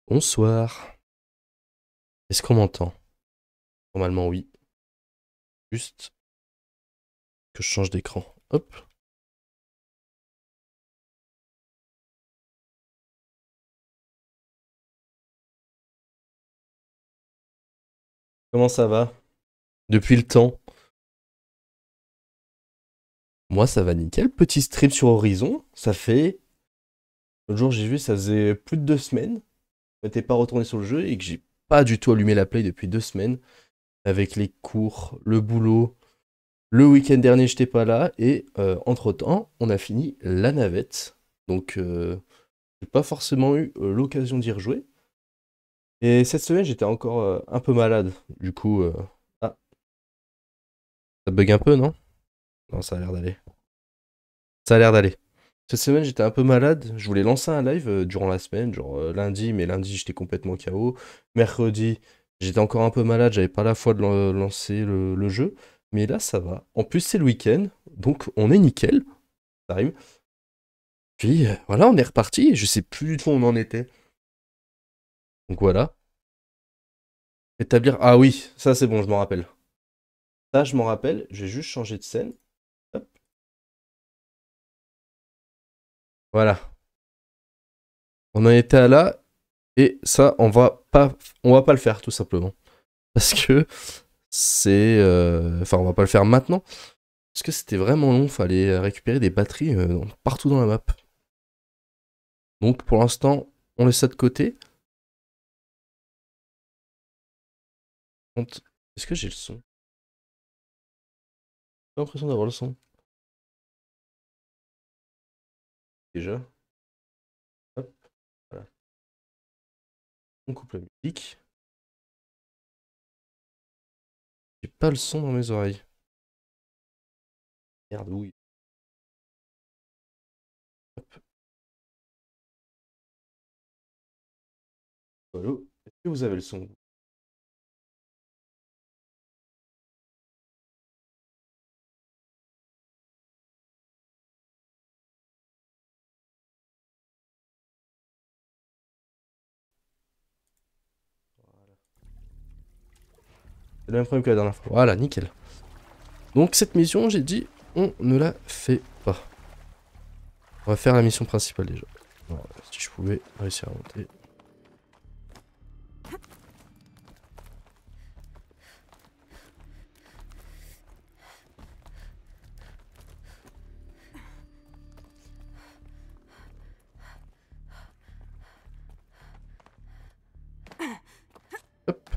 Bonsoir. Est-ce qu'on m'entend? Normalement, oui. Juste que je change d'écran. Hop. Comment ça va? Depuis le temps. Moi, ça va nickel. Petit stream sur Horizon. Ça fait. L'autre jour, j'ai vu, ça faisait plus de 2 semaines. Je m'étais pas retourné sur le jeu et que j'ai pas du tout allumé la play depuis 2 semaines. Avec les cours, le boulot. Le week-end dernier, j'étais pas là. Et entre-temps, on a fini la navette. Donc, j'ai pas forcément eu l'occasion d'y rejouer. Et cette semaine, j'étais encore un peu malade. Du coup, ah, ça bug un peu, non? Non, ça a l'air d'aller. Ça a l'air d'aller. Cette semaine, j'étais un peu malade. Je voulais lancer un live durant la semaine, genre lundi, mais lundi, j'étais complètement KO. Mercredi, j'étais encore un peu malade, j'avais pas la foi de lancer le jeu. Mais là, ça va. En plus, c'est le week-end, donc on est nickel. Ça arrive. Puis voilà, on est reparti. Je sais plus du tout où on en était. Donc voilà. Établir. Ah oui, ça c'est bon, je m'en rappelle. Ça, je m'en rappelle. Je vais juste changer de scène. Hop. Voilà. On en était à là. Et ça, on va pas le faire tout simplement. Parce que enfin, on va pas le faire maintenant. Parce que c'était vraiment long, fallait récupérer des batteries partout dans la map. Donc pour l'instant, on laisse ça de côté. Est-ce que j'ai le son? J'ai pas l'impression d'avoir le son. Déjà. Hop, voilà. On coupe la musique. J'ai pas le son dans mes oreilles. Merde, oui. Hop. Allô? Est-ce que vous avez le son? C'est le même problème que la dernière fois. Voilà, nickel. Donc cette mission, j'ai dit, on ne la fait pas. On va faire la mission principale déjà. Voilà, si je pouvais réussir à monter. Hop.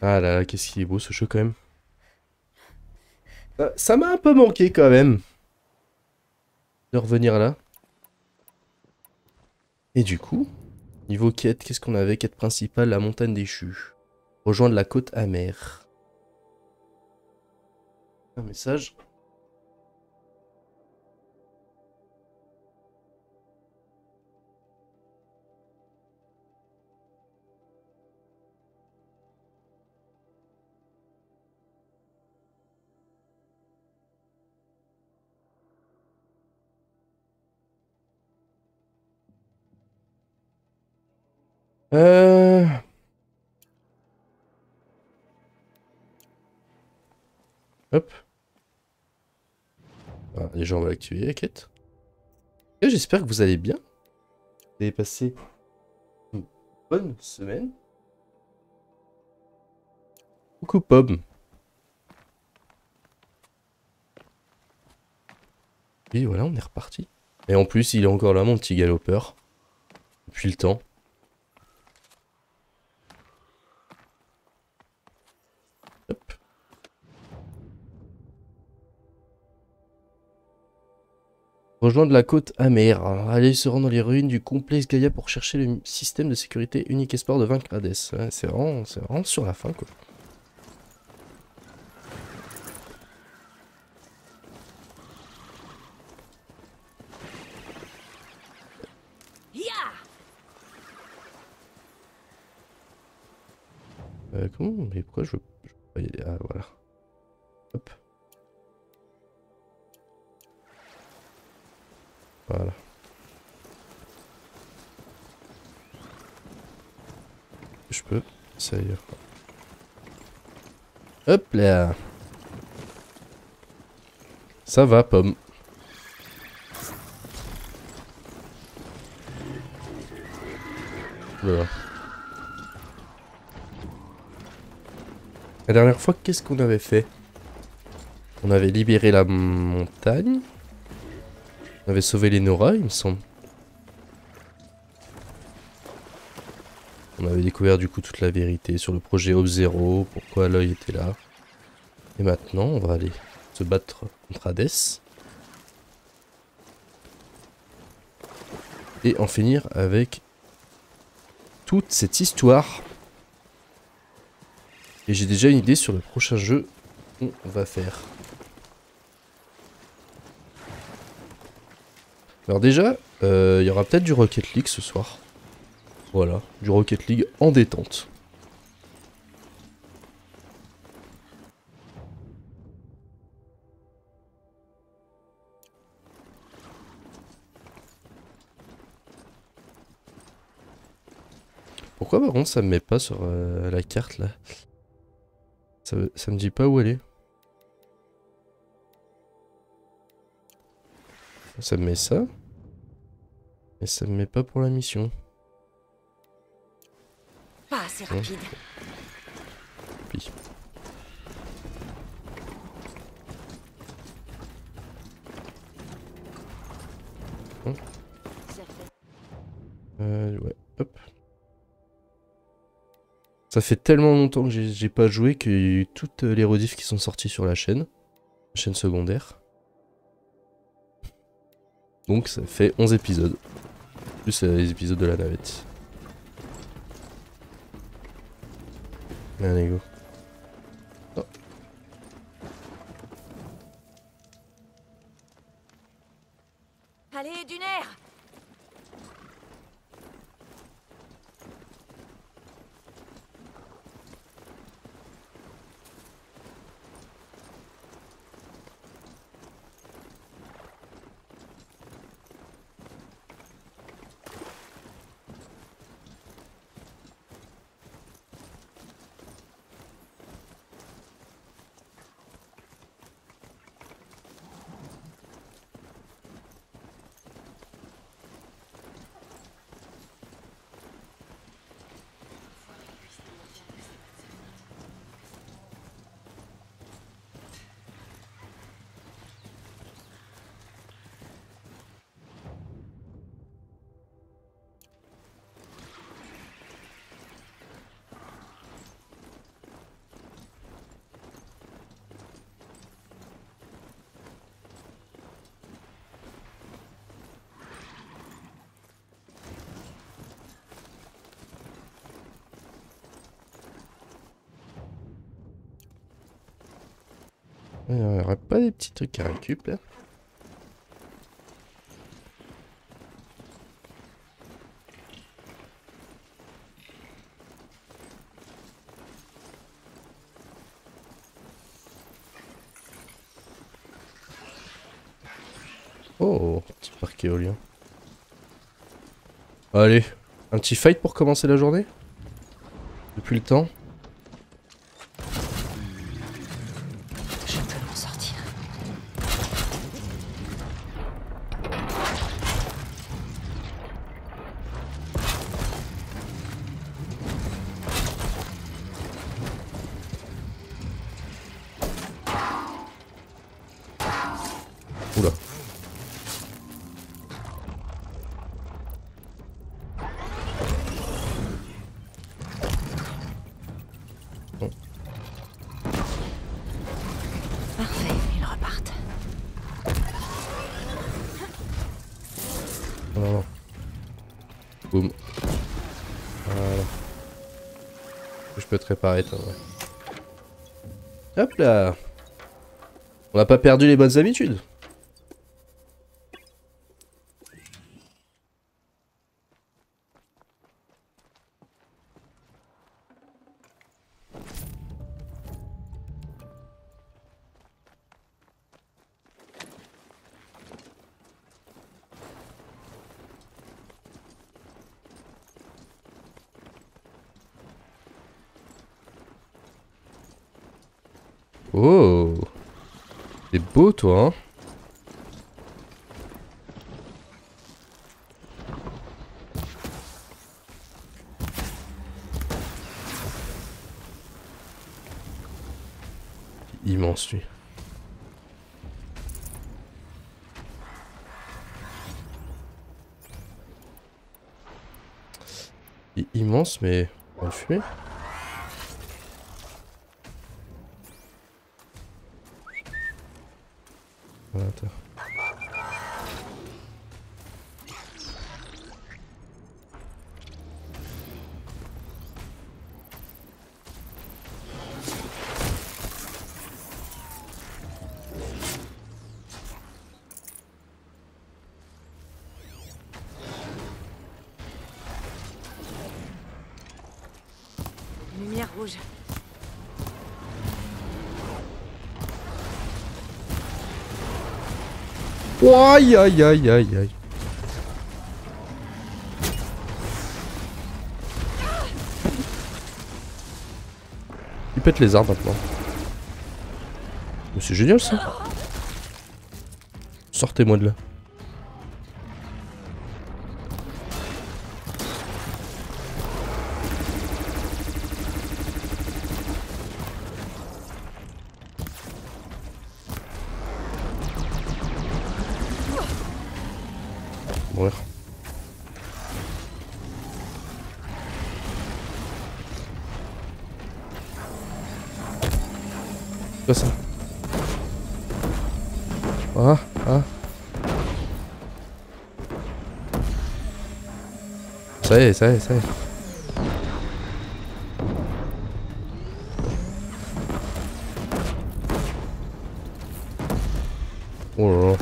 Ah là là, qu'est-ce qu'il est beau ce jeu quand même. Ça m'a un peu manqué quand même de revenir là. Et du coup, niveau quête, qu'est-ce qu'on avait? Quête principale, la montagne déchue. Rejoindre la côte amère. Un message. Euh... Hop. Ah, déjà, on va l'activer la quête. Et j'espère que vous allez bien. Vous avez passé une bonne semaine. Coucou Pob. Et voilà, on est reparti. Et en plus, il est encore là, mon petit galopeur. Depuis le temps. Hop. Rejoindre la côte amère. Alors, allez se rendre dans les ruines du complexe Gaïa pour chercher le système de sécurité unique espoir de vaincre Hades. Ouais, c'est vraiment sur la fin, quoi. Comment? Mais pourquoi je veux pas y aller? Ah, voilà. Hop. Voilà. je peux. Ça y est. Hop là. Ça va, pomme. Voilà. La dernière fois, qu'est-ce qu'on avait fait? On avait libéré la montagne. On avait sauvé les Nora, il me semble. On avait découvert du coup toute la vérité sur le projet Ob-Zero, pourquoi l'œil était là. Et maintenant, on va aller se battre contre Hades. Et en finir avec toute cette histoire. Et j'ai déjà une idée sur le prochain jeu qu'on va faire. Alors déjà, il y aura peut-être du Rocket League ce soir. Voilà, du Rocket League en détente. Pourquoi par contre ça me met pas sur la carte là? Ça me dit pas où elle est. Ça me met ça. Mais ça me met pas pour la mission. Pas assez rapide. Puis. Ouais, hop. Ça fait tellement longtemps que j'ai pas joué qu'il y a eu toutes les rediffs qui sont sorties sur la chaîne secondaire. Donc ça fait 11 épisodes. Plus les épisodes de la navette. Allez, go. Oh. Allez, du nerf. Il n'y aurait pas des petits trucs à récup là? Oh, petit parc éolien. Allez, un petit fight pour commencer la journée? Depuis le temps? Je peux m'en sortir. Oula. Bon. Parfait, ils repartent. Non, non, non. Boum. Voilà. Je peux te réparer, toi, ouais. Hop là. On n'a pas perdu les bonnes habitudes. Oh. T'es beau toi, hein. Immense lui. Il est immense mais on va le fumer. Voilà, attends. Lumière rouge. Aïe aïe aïe aïe aïe. Il pète les arbres maintenant. Mais c'est génial ça. Sortez-moi de là. Mourir. Quoi ça? Ah, ah. Ça y est, ça y est, ça y est. Oh là là.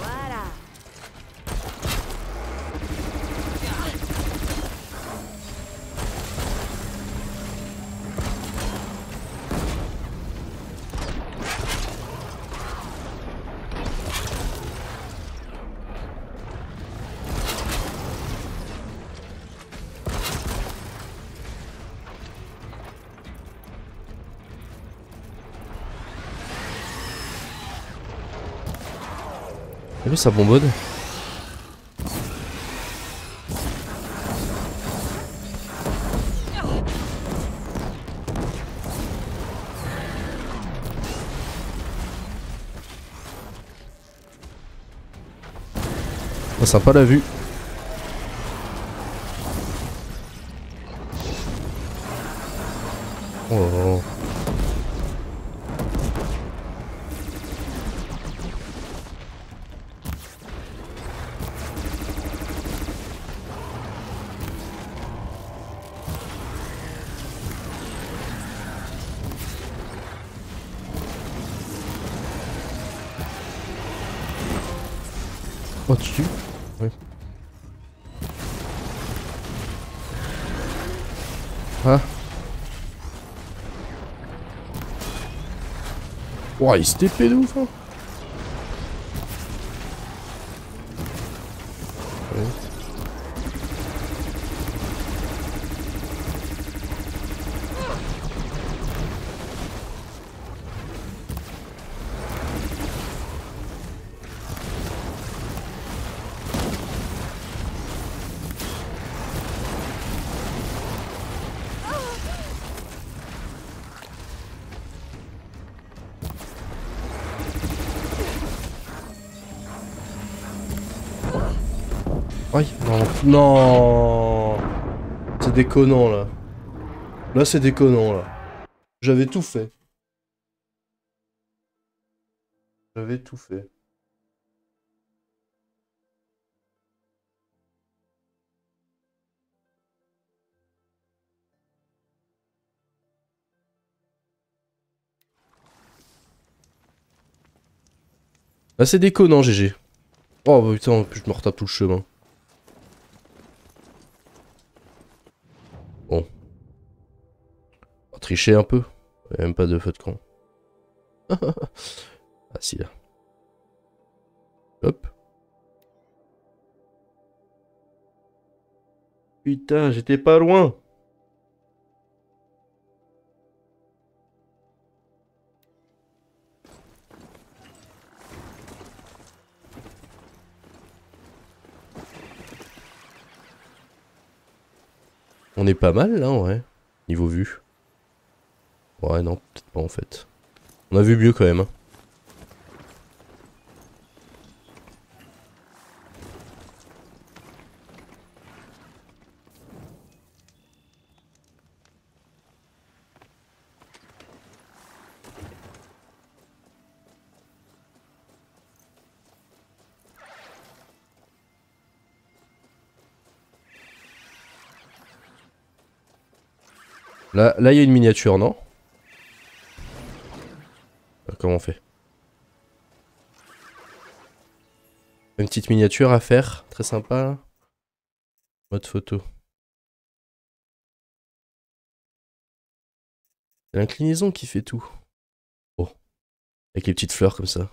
Voilà. T'as vu ça bonbonne? Oh, sympa la vue. Oh là là. Oh, tu tues? Oui. Ah. Ouah, il se TP de ouf, hein. Ouais. Aïe, non. Non. C'est déconnant là. Là c'est déconnant là. J'avais tout fait. J'avais tout fait. Là c'est déconnant GG. Oh bah, putain, en plus je me retape tout le chemin. Bon. On va tricher un peu. Il y a même pas de feu de camp. Ah si là. Hop. Putain, j'étais pas loin. On est pas mal là, ouais. Niveau vue. Ouais, non, peut-être pas en fait. On a vu mieux quand même. Hein. Là, il y a une miniature, non? Comment on fait? Une petite miniature à faire, très sympa. Là. Mode photo. C'est l'inclinaison qui fait tout. Oh, avec les petites fleurs comme ça.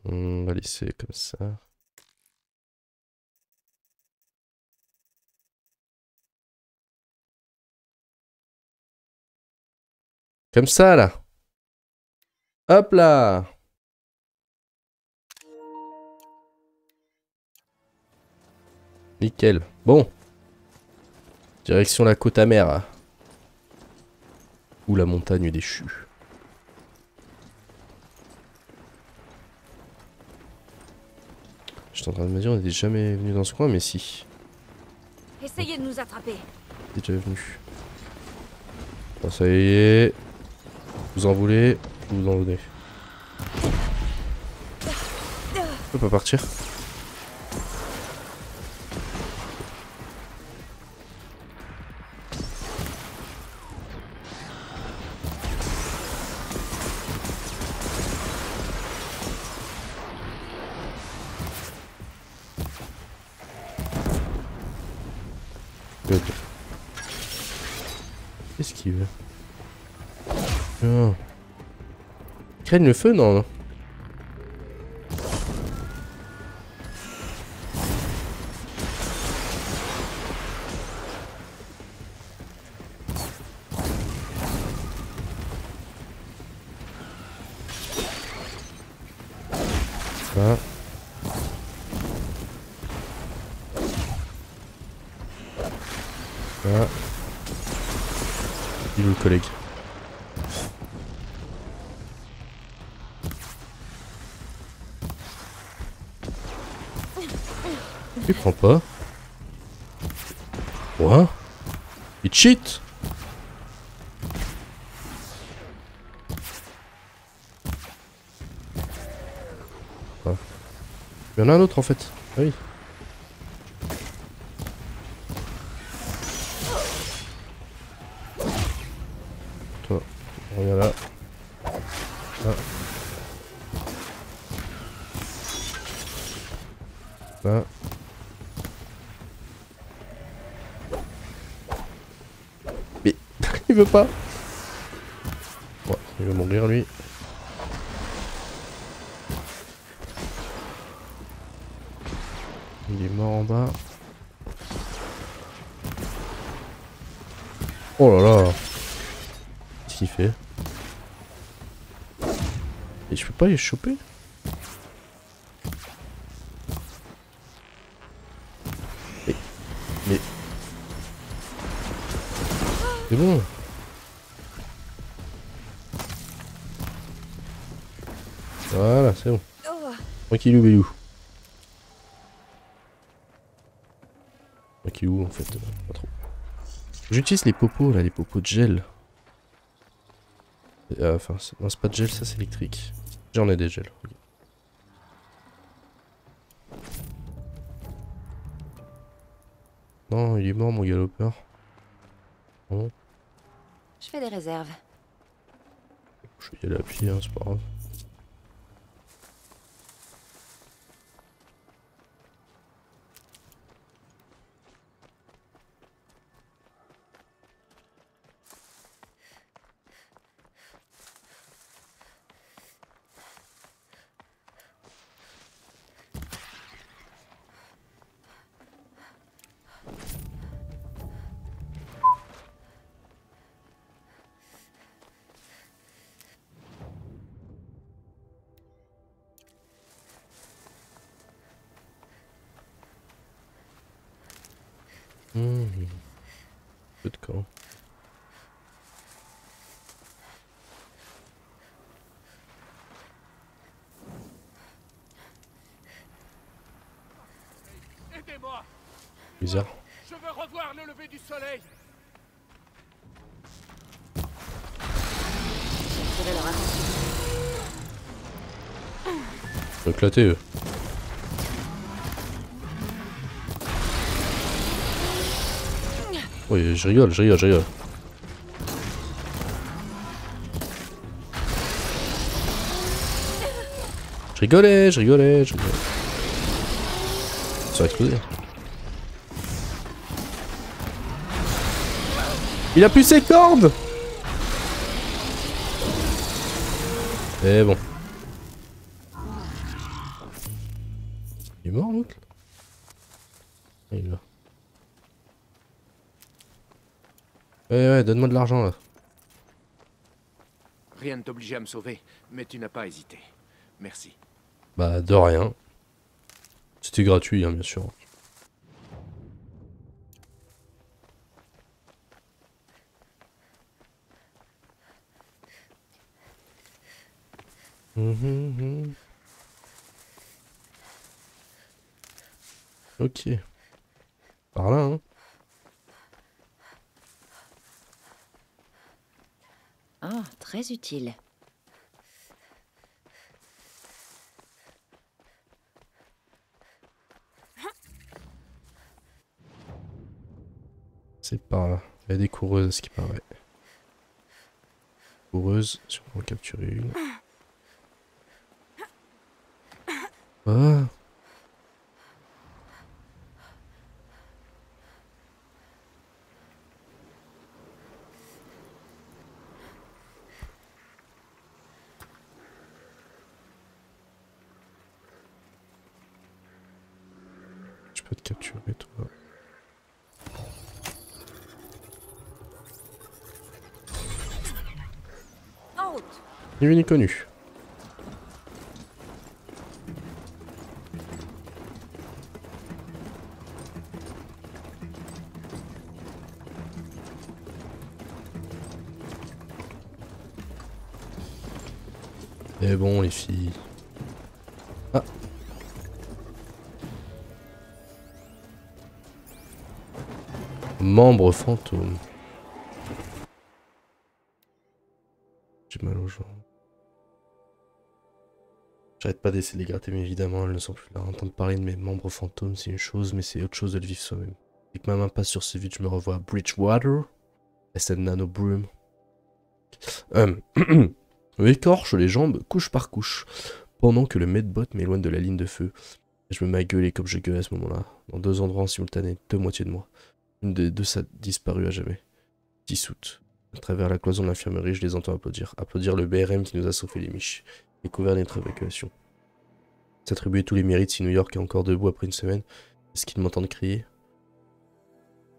On va laisser comme ça. Comme ça là. Hop là. Nickel. Bon. Direction la côte amère. Ou la montagne déchue. J'étais en train de me dire, on n'était jamais venu dans ce coin, mais si. Essayez de nous attraper. On est déjà venu. Bon, ça y est. Vous en voulez, vous en donnez. On peut pas partir. Qu'est-ce qu'il veut? Oh. Craigne le feu, non? Là. Là. Il est où le collègue? Il prend pas. Quoi? Il cheat? Ah. Il y en a un autre en fait. Ah oui. Toi, reviens là. Là. Là. Mais il veut pas. Ouais, il va mourir lui. Il est mort en bas. Oh là là. Qu'est-ce qu'il fait? Et je peux pas les choper? Mais... C'est bon. Voilà, c'est bon. Oh, Tranquillou, bilou. Tranquillou, en fait, pas trop. J'utilise les popos, là, les popos de gel. Enfin, non, c'est pas de gel, ça, c'est électrique. J'en ai des gels. Ok. Non, il est mort, mon galopeur. Bon, je fais des réserves. je vais y aller à pied, hein, c'est pas grave. Peu de camp. Aidez-moi! Bizarre. Je veux revoir le lever du soleil! J'attirerai leur attention. Ils sont éclatés, eux. Oui, je rigole, je rigole, je rigole. Je rigolais, je rigolais, je rigolais. Ça va exploser. Il a plus ses cordes! Eh bon. Il est mort l'autre? Il est là. Ouais, donne-moi de l'argent là. Rien ne t'obligeait à me sauver, mais tu n'as pas hésité. Merci. Bah, de rien. C'était gratuit, hein, bien sûr. Ok. Par là, hein. Ah, très utile. C'est par là. Il y a des coureuses, à ce qui paraît. Coureuses, si on peut en capturer une. Ah. Je peux te capturer, toi. En route. Ni vu ni connu. Et bon, les filles. Ah. Membre fantôme. J'ai mal aux jambes. J'arrête pas d'essayer de les gratter, mais évidemment, elles ne sont plus là. Entendre parler de mes membres fantômes, c'est une chose, mais c'est autre chose de le vivre soi-même. Dès que ma main passe sur ce vide, je me revois à Bridgewater. SN Nano Broom. Je m'écorche les jambes couche par couche, pendant que le medbot m'éloigne de la ligne de feu. Et je me mets à gueuler comme je gueule à ce moment-là, dans deux endroits en simultané, deux moitiés de moi. Une des deux a disparu à jamais. Dissoute. À travers la cloison de l'infirmerie, je les entends applaudir. Applaudir le BRM qui nous a sauvé les miches et couvert notre évacuation. S'attribuer tous les mérites si New York est encore debout après une semaine. Est-ce qu'ils m'entendent crier?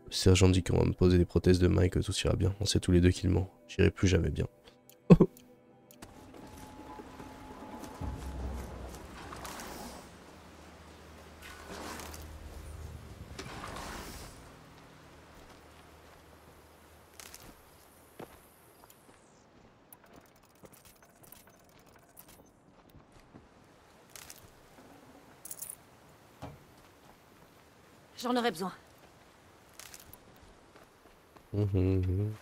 Le sergent dit qu'on va me poser des prothèses de main et que tout ira bien. On sait tous les deux qu'il ment. J'irai plus jamais bien. J'en aurais besoin. Mhm.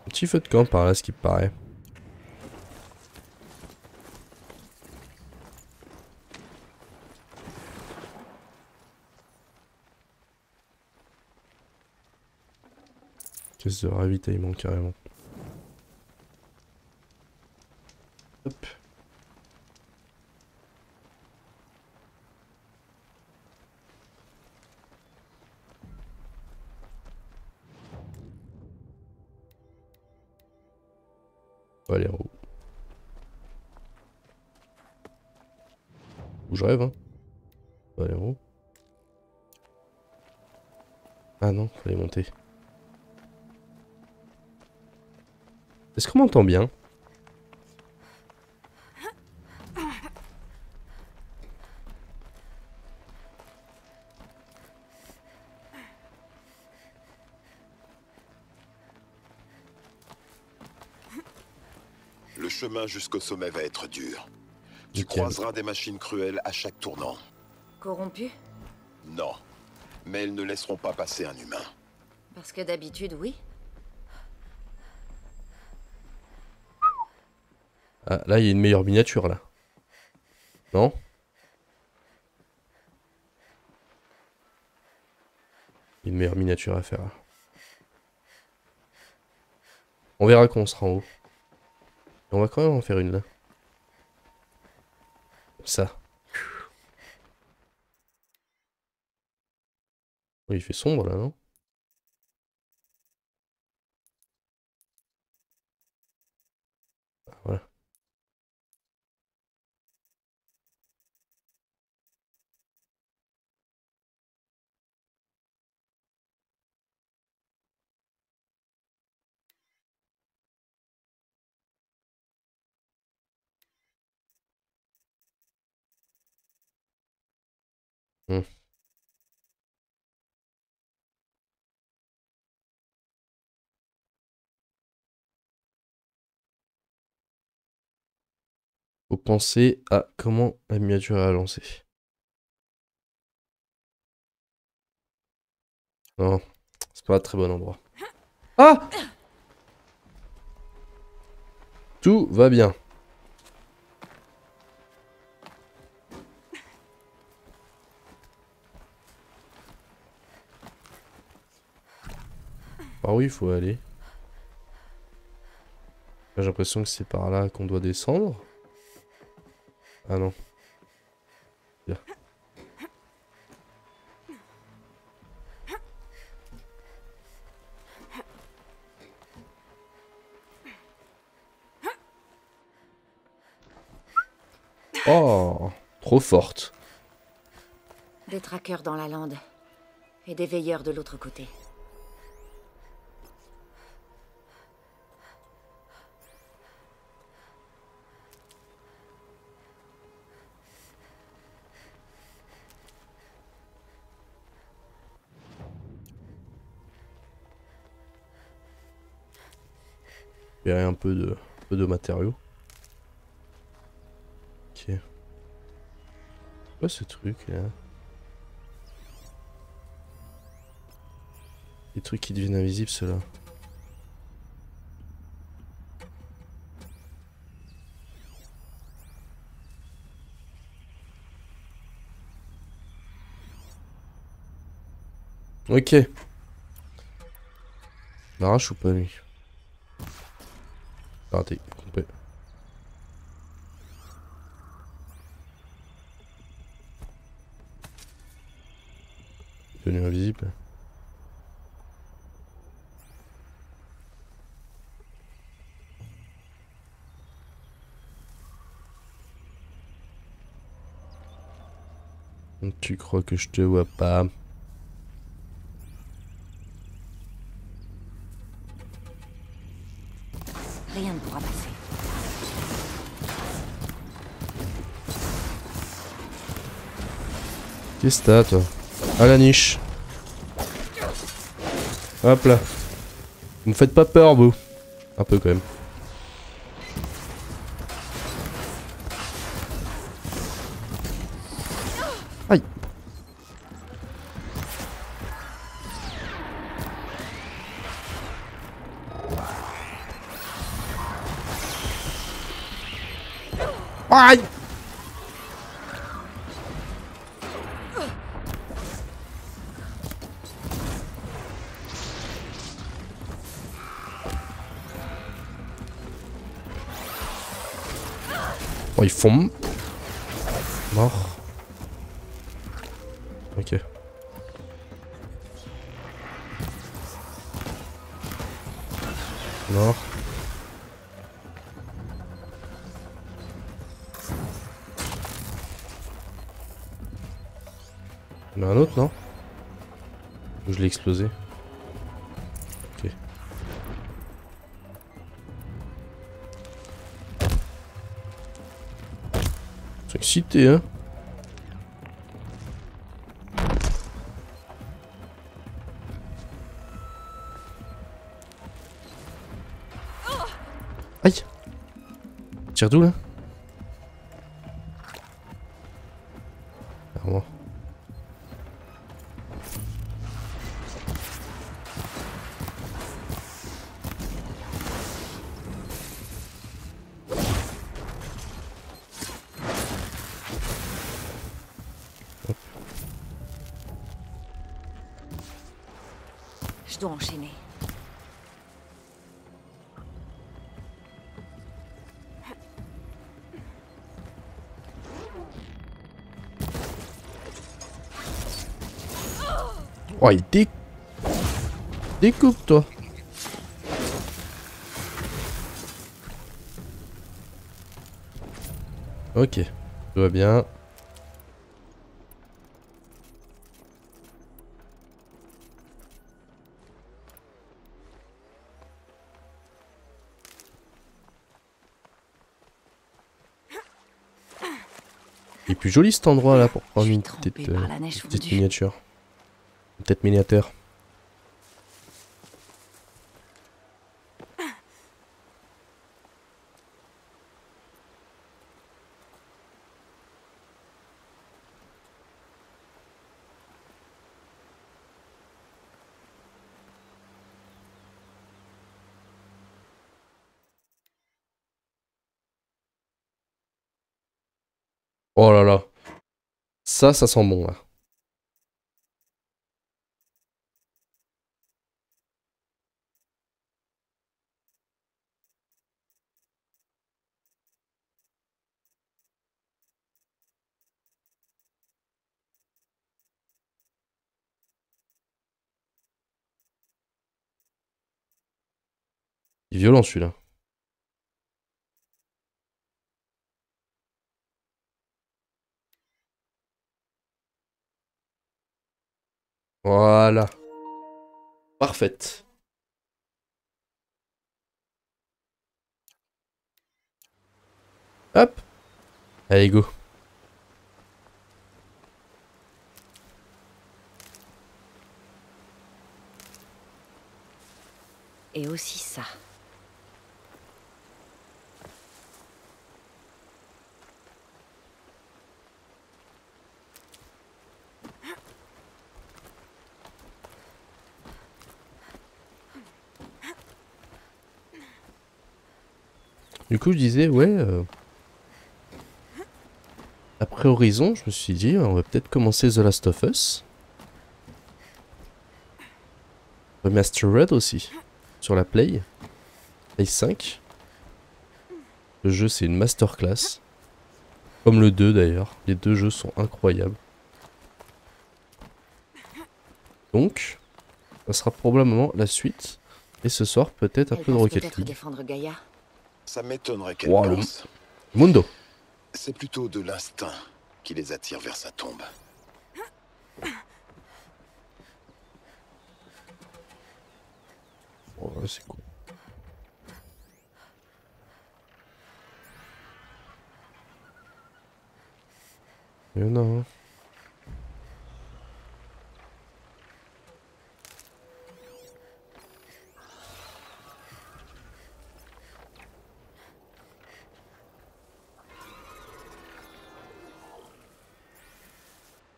Un petit feu de camp par là, ce qui paraît. Caisse de ravitaillement carrément. Hop. On va aller en haut. Où je rêve, hein. On va aller en haut. Ah non, fallait monter. Est-ce qu'on m'entend bien? Le chemin jusqu'au sommet va être dur. Tu Nickel. croiseras des machines cruelles à chaque tournant. Corrompu? Non. Mais elles ne laisseront pas passer un humain. Parce que d'habitude, oui. Ah, là, il y a une meilleure miniature, là. Non? Il y a une meilleure miniature à faire. On verra quand on sera en haut. On va quand même en faire une, là. Comme ça. Oui, il fait sombre, là, non? Ah, voilà. Hmm. Faut penser à comment la miniature est à lancer. Non, c'est pas un très bon endroit. Ah! Tout va bien. Par où il faut aller? J'ai l'impression que c'est par là qu'on doit descendre. Ah non. Bien. Oh, trop forte. Des traqueurs dans la lande. Et des veilleurs de l'autre côté. Il y a un peu de matériaux. Ok. Quoi ce truc là? Les trucs qui deviennent invisibles ceux-là. Ok. L'arrache ou pas lui? Raté, complet. Devenu invisible. Tu crois que je te vois pas? Rien ne pourra passer. Qu'est-ce que t'as, toi? À la niche. Hop là. Vous me faites pas peur, vous. Un peu quand même. Aïe. Aïe. Oh, ils font... Mort. Ok. Mort. Il y en a un autre, non? Ou je l'ai explosé? Ok. Ils sont excités, hein? Aïe! Tire d'où, là? Clairement. Je dois enchaîner. Oh, il découpe, toi. Ok, tout va bien. Il est plus joli cet endroit là pour prendre une petite miniature. Peut-être miniature. Oh là là. Ça sent bon là. Il est violent celui-là. Voilà. Parfaite. Hop. Allez, go. Et aussi ça. Du coup, je disais, ouais. Après Horizon, je me suis dit, on va peut-être commencer The Last of Us. Remastered aussi. Sur la Play. Play 5. Le jeu, c'est une masterclass. Comme le 2 d'ailleurs. Les deux jeux sont incroyables. Donc, ça sera probablement la suite. Et ce soir, peut-être un peu de Rocket peut-être League. défendre Gaïa. Ça m'étonnerait qu'elle Wow, le pense. Mundo. C'est plutôt de l'instinct qui les attire vers sa tombe. Oh, ouais, c'est cool. Il y en a un.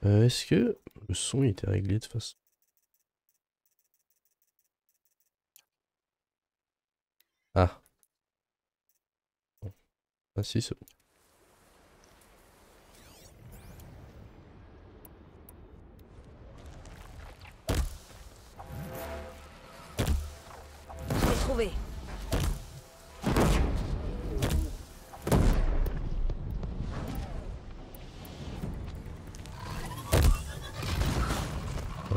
Est-ce que le son il était réglé de toute façon? Ah. Ah si, c'est bon. Je l'ai trouvé.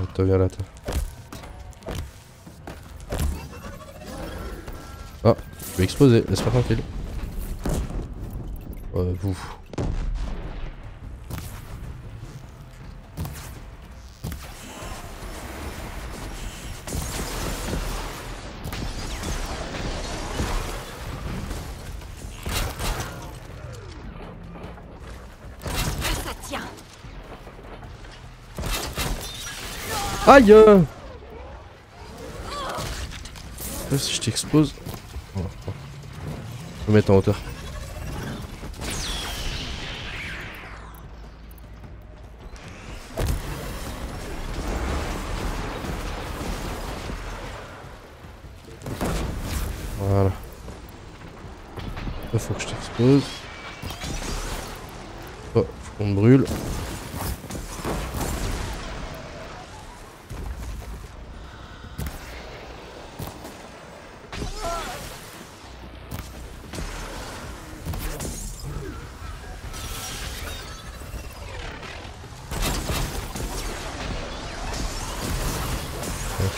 Attends, viens là, toi. Ah, je vais exploser, laisse-moi tranquille. Vous. Ça tient. Aïe! Si je t'explose. Oh, oh. Je vais me mettre en hauteur. Voilà. Là, faut que je t'explose. Oh, faut qu'on me brûle.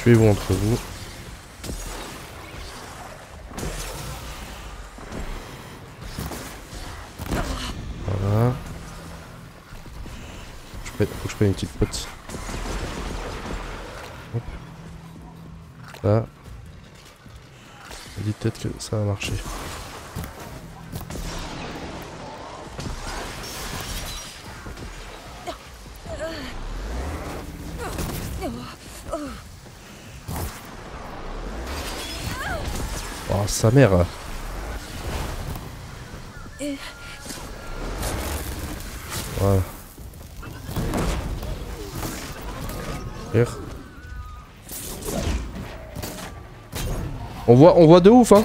Tuez-vous entre vous. Voilà. Faut que je prenne une petite pote. Hop. Là. Je me dis peut-être que ça va marcher. Oh, sa mère! Voilà. Hier. On voit de ouf, hein!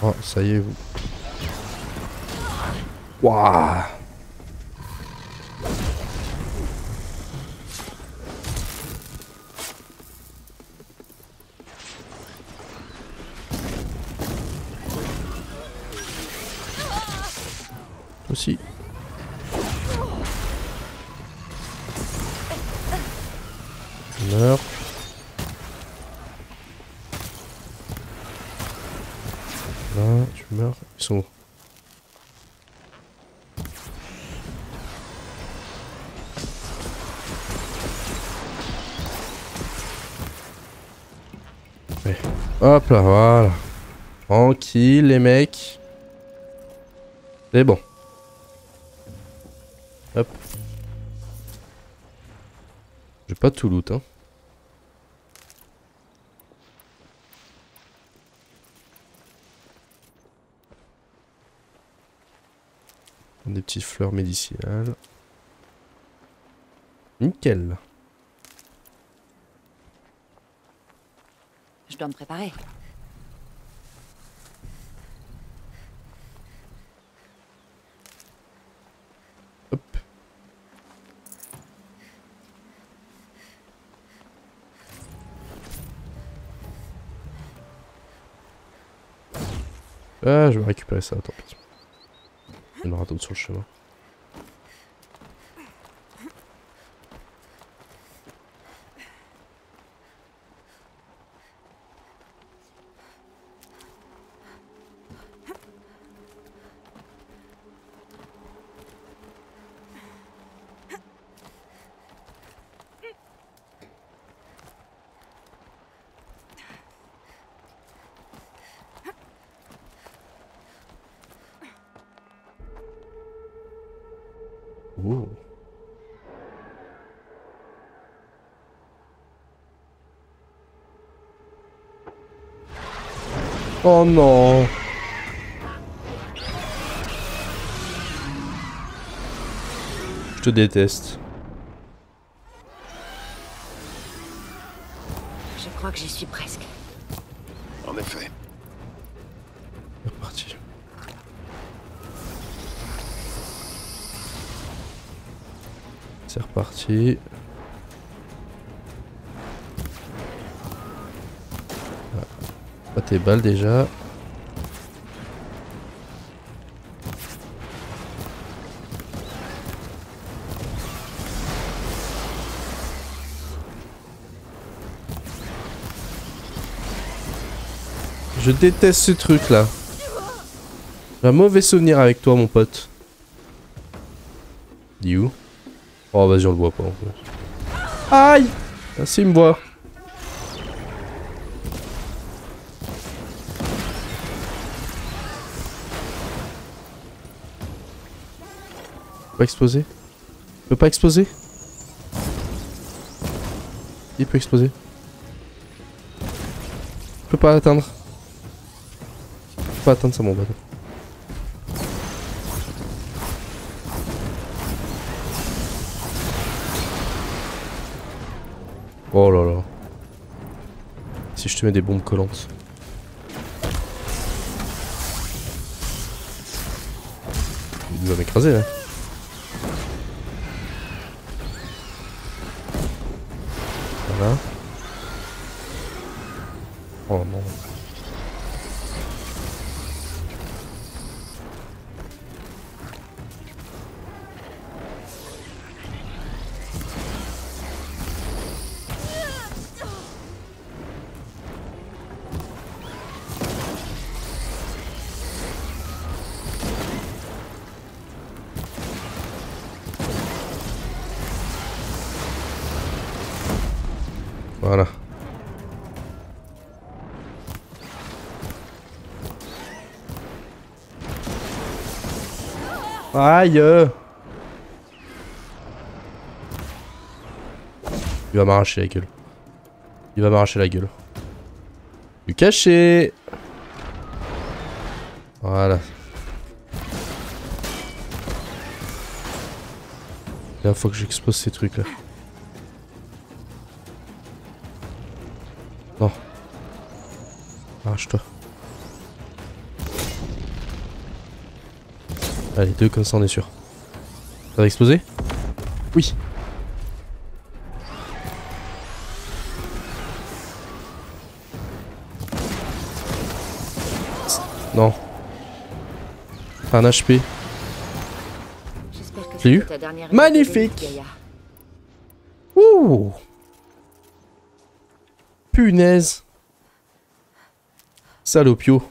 Oh, ça y est, vous. Waouh! Aussi. Meurs. Là, tu meurs. Ils sont où? Ouais. Hop là, voilà. Tranquille les mecs. C'est bon. Hop. J'ai pas tout loot, hein. Des petites fleurs médicinales. Nickel. Je dois me préparer. Hop. Ah, je vais récupérer ça, tant pis. Il y en aura d'autres sur le chemin. Oh non. Je te déteste. Je crois que j'y suis presque. En effet. C'est reparti. C'est reparti. Pas tes balles déjà. Je déteste ce truc là. J'ai un mauvais souvenir avec toi mon pote. Dis où? Oh vas-y on le voit pas en fait. Aïe! Ah si il me voit. Pas exploser? Il peut pas exploser? Il peut exploser. Je peux pas l'atteindre. Je peux pas atteindre ça mon bateau. Oh là là. Si je te mets des bombes collantes. Il va m'écraser là. Voilà. Oh non. Voilà. Aïe! Il va m'arracher la gueule. Il va m'arracher la gueule. Du caché! Voilà. Là, faut que j'explose ces trucs là. Non. Arrache-toi. Allez, deux comme ça on est sûr. Ça va exploser? Oui. Non. T'as un HP. J'espère que J'ai eu c'était ta dernière magnifique. idée, Gaïa. Ouh. Punaise. Salopio.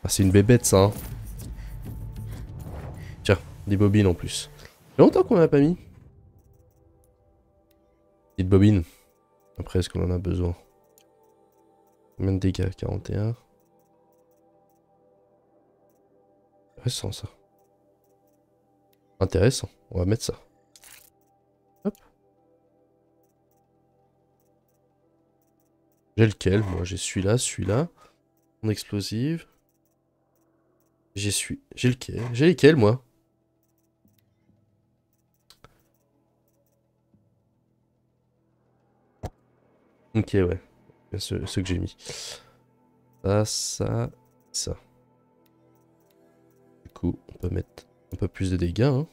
Ah, c'est une bébête ça. Hein. Tiens, des bobines en plus. Ça fait longtemps qu'on en a pas mis. Petite bobine. Après, est-ce qu'on en a besoin? Combien de dégâts? 41. Intéressant ça. Intéressant. On va mettre ça. Hop. J'ai lequel? Moi j'ai celui-là, celui-là. Mon explosive. J'ai lequel? J'ai lesquels moi? Ok ouais. Ceux que j'ai mis. Ça. Du coup, on peut mettre un peu plus de dégâts. Hein.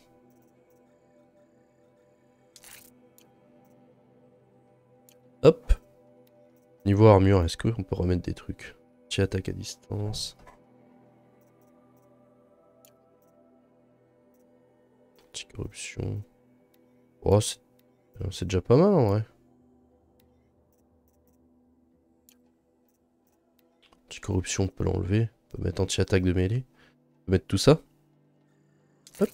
Hop. Niveau armure, est-ce qu'on peut remettre des trucs? Attaque à distance. Anticorruption. Oh, c'est déjà pas mal en vrai. Anticorruption, on peut l'enlever. On peut mettre anti-attaque de mêlée. On peut mettre tout ça. Hop.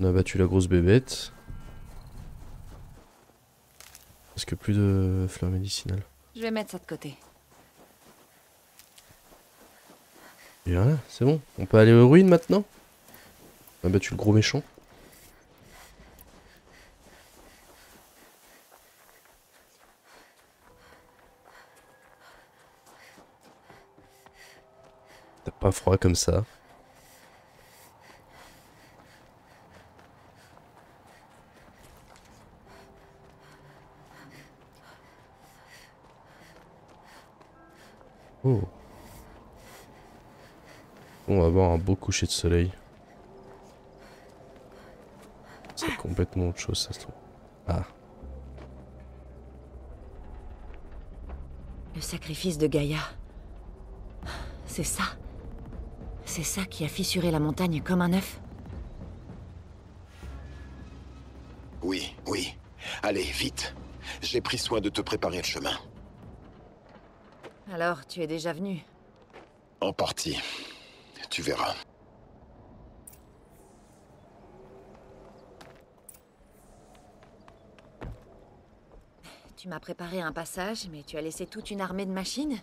On a battu la grosse bébête. Parce que plus de fleurs médicinales. Je vais mettre ça de côté. Et voilà, c'est bon. On peut aller aux ruines maintenant. On a battu le gros méchant. T'as pas froid comme ça. Oh. On va avoir un beau coucher de soleil. C'est complètement autre chose, ça se trouve. Ah. Le sacrifice de Gaïa. C'est ça. C'est ça qui a fissuré la montagne comme un œuf. Oui, oui. Allez, vite. J'ai pris soin de te préparer le chemin. Alors, tu es déjà venu. En partie. Tu verras. Tu m'as préparé un passage, mais tu as laissé toute une armée de machines?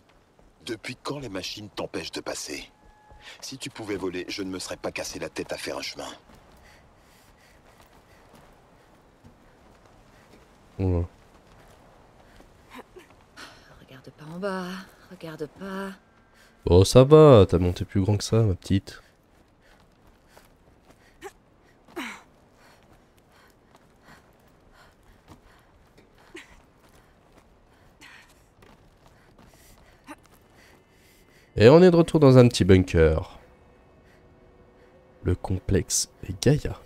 Depuis quand les machines t'empêchent de passer? Si tu pouvais voler, je ne me serais pas cassé la tête à faire un chemin. Voilà. Regarde pas en bas, regarde pas... Oh, ça va, t'as monté plus grand que ça, ma petite. Et on est de retour dans un petit bunker. Le complexe Gaïa.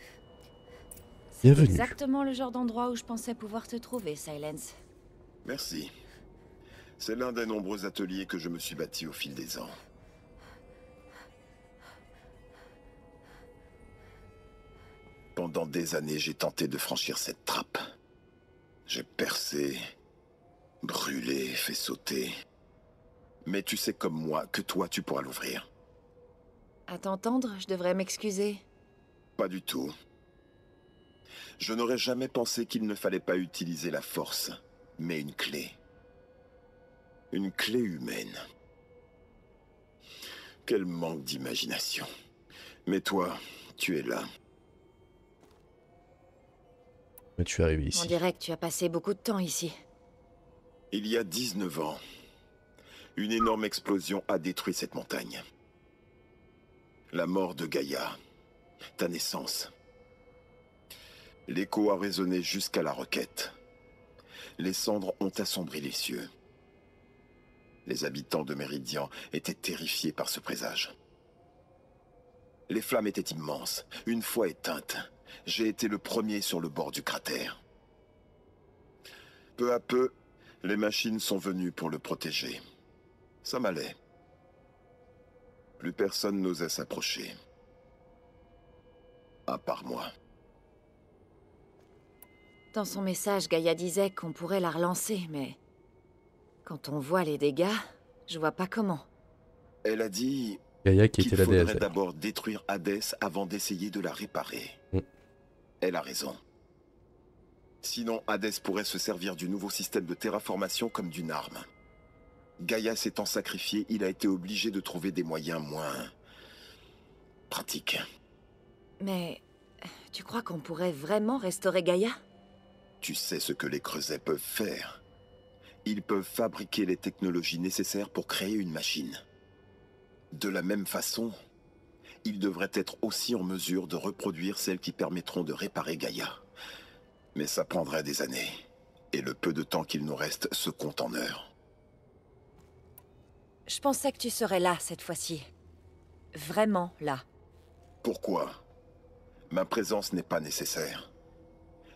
C'est Bienvenue. exactement le genre d'endroit où je pensais pouvoir te trouver, Silence. Merci. C'est l'un des nombreux ateliers que je me suis bâti au fil des ans. Pendant des années, j'ai tenté de franchir cette trappe. J'ai percé, brûlé, fait sauter. Mais tu sais comme moi que toi, tu pourras l'ouvrir. À t'entendre, je devrais m'excuser. Pas du tout. Je n'aurais jamais pensé qu'il ne fallait pas utiliser la force, mais une clé. Une clé humaine. Quel manque d'imagination. Mais toi, tu es là. Mais tu es arrivé On ici. dirait que tu as passé beaucoup de temps ici. Il y a 19 ans, une énorme explosion a détruit cette montagne. La mort de Gaïa, ta naissance. L'écho a résonné jusqu'à la roquette. Les cendres ont assombri les cieux. Les habitants de Méridian étaient terrifiés par ce présage. Les flammes étaient immenses. Une fois éteintes, j'ai été le premier sur le bord du cratère. Peu à peu, les machines sont venues pour le protéger. Ça m'allait. Plus personne n'osait s'approcher. À part moi. Dans son message, Gaïa disait qu'on pourrait la relancer, mais... Quand on voit les dégâts, je vois pas comment. Elle a dit Gaïa qui qu'il était la déesse. faudrait d'abord détruire Hadès avant d'essayer de la réparer. Mm. Elle a raison. Sinon, Hadès pourrait se servir du nouveau système de terraformation comme d'une arme. Gaïa s'étant sacrifiée, il a été obligé de trouver des moyens moins... pratiques. Mais... tu crois qu'on pourrait vraiment restaurer Gaïa? Tu sais ce que les creusets peuvent faire. Ils peuvent fabriquer les technologies nécessaires pour créer une machine. De la même façon, ils devraient être aussi en mesure de reproduire celles qui permettront de réparer Gaïa. Mais ça prendrait des années. Et le peu de temps qu'il nous reste se compte en heures. Je pensais que tu serais là, cette fois-ci. Vraiment là. Pourquoi? Ma présence n'est pas nécessaire.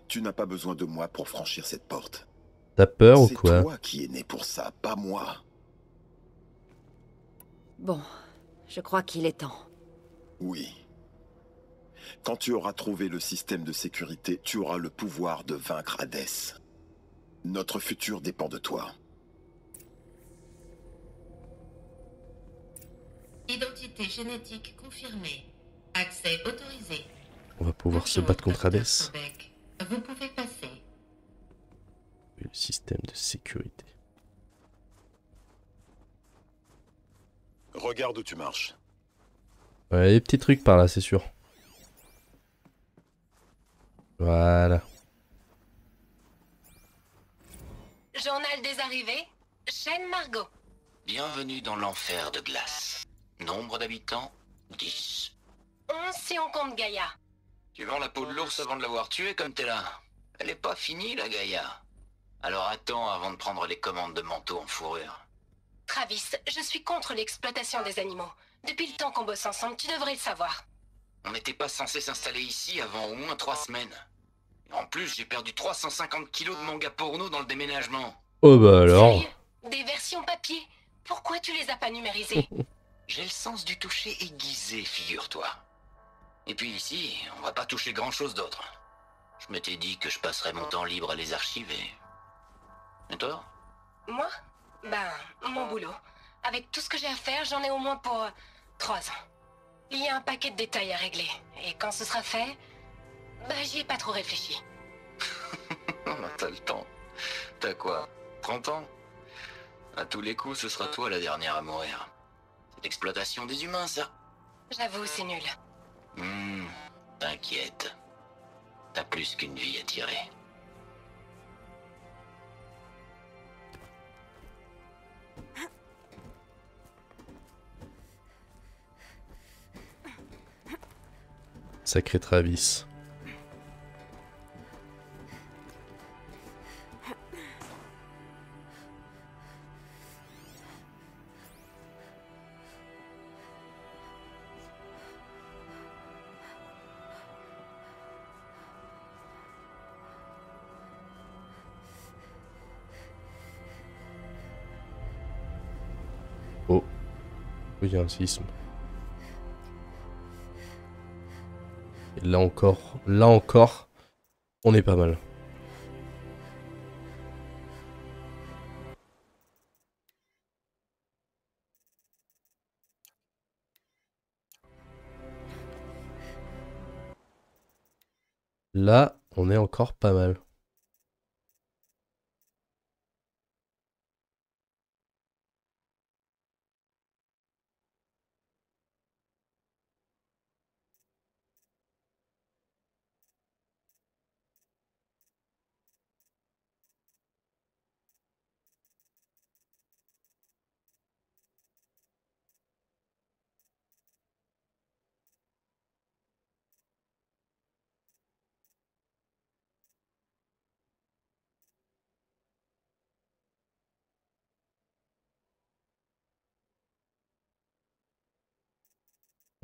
Tu n'as pas besoin de moi pour franchir cette porte. T'as peur ou C'est quoi? toi qui es né pour ça, pas moi. Bon, je crois qu'il est temps. Oui. Quand tu auras trouvé le système de sécurité, tu auras le pouvoir de vaincre Hadès. Notre futur dépend de toi. Identité génétique confirmée. Accès autorisé. On va pouvoir se battre contre Hadès. Vous pouvez passer. Le système de sécurité. Regarde où tu marches. Ouais, des petits trucs par là, c'est sûr. Voilà. Journal des arrivées. Chaîne Margot. Bienvenue dans l'enfer de glace. Nombre d'habitants 10. 11 si on compte Gaïa. Tu vends la peau de l'ours avant de l'avoir tué comme t'es là. Elle est pas finie, la Gaïa. Alors attends avant de prendre les commandes de manteau en fourrure. Travis, je suis contre l'exploitation des animaux. Depuis le temps qu'on bosse ensemble, tu devrais le savoir. On n'était pas censé s'installer ici avant au moins 3 semaines. Et en plus, j'ai perdu 350 kilos de manga porno dans le déménagement. Oh bah alors. Sérieux? Des versions papier? Pourquoi tu les as pas numérisées? J'ai le sens du toucher aiguisé, figure-toi. Et puis ici, on va pas toucher grand-chose d'autre. Je m'étais dit que je passerais mon temps libre à les archiver. Et toi? Moi? Ben, mon boulot. Avec tout ce que j'ai à faire, j'en ai au moins pour 3 ans. Il y a un paquet de détails à régler. Et quand ce sera fait, ben j'y ai pas trop réfléchi. T'as le temps. T'as quoi? 30 ans? À tous les coups, ce sera toi la dernière à mourir. C'est l'exploitation des humains, ça. J'avoue, c'est nul. T'inquiète. T'as plus qu'une vie à tirer. Sacré Travis. Oh. Oui, il y a un sisme. Et là encore, on est pas mal. Là, on est encore pas mal.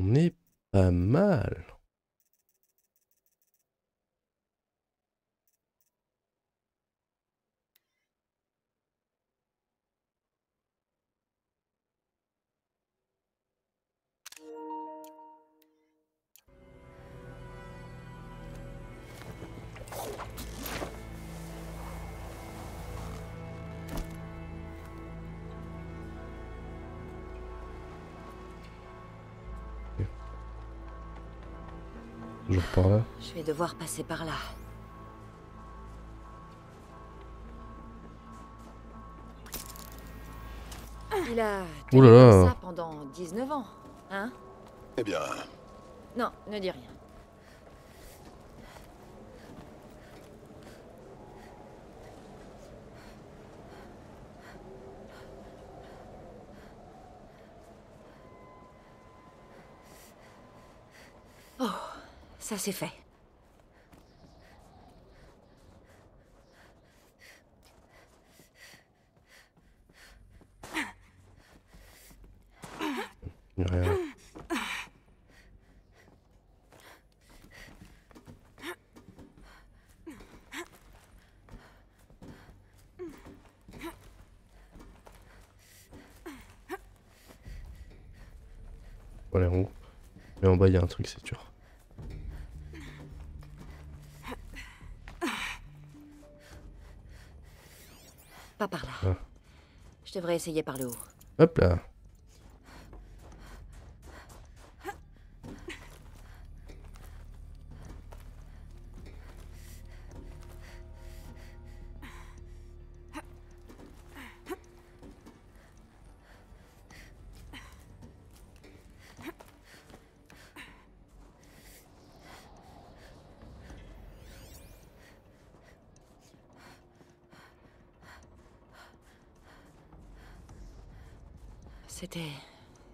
On est pas mal. Toujours par là. Je vais devoir passer par là. Il a Ouh tenu là là. comme ça pendant 19 ans, hein? Eh bien, Non, ne dis rien. Oh, ça c'est fait. Il y a rien. Voilà, en haut. Mais en bas, il y a un truc, c'est sûr. Pas par là. Ah. Je devrais essayer par le haut. Hop là.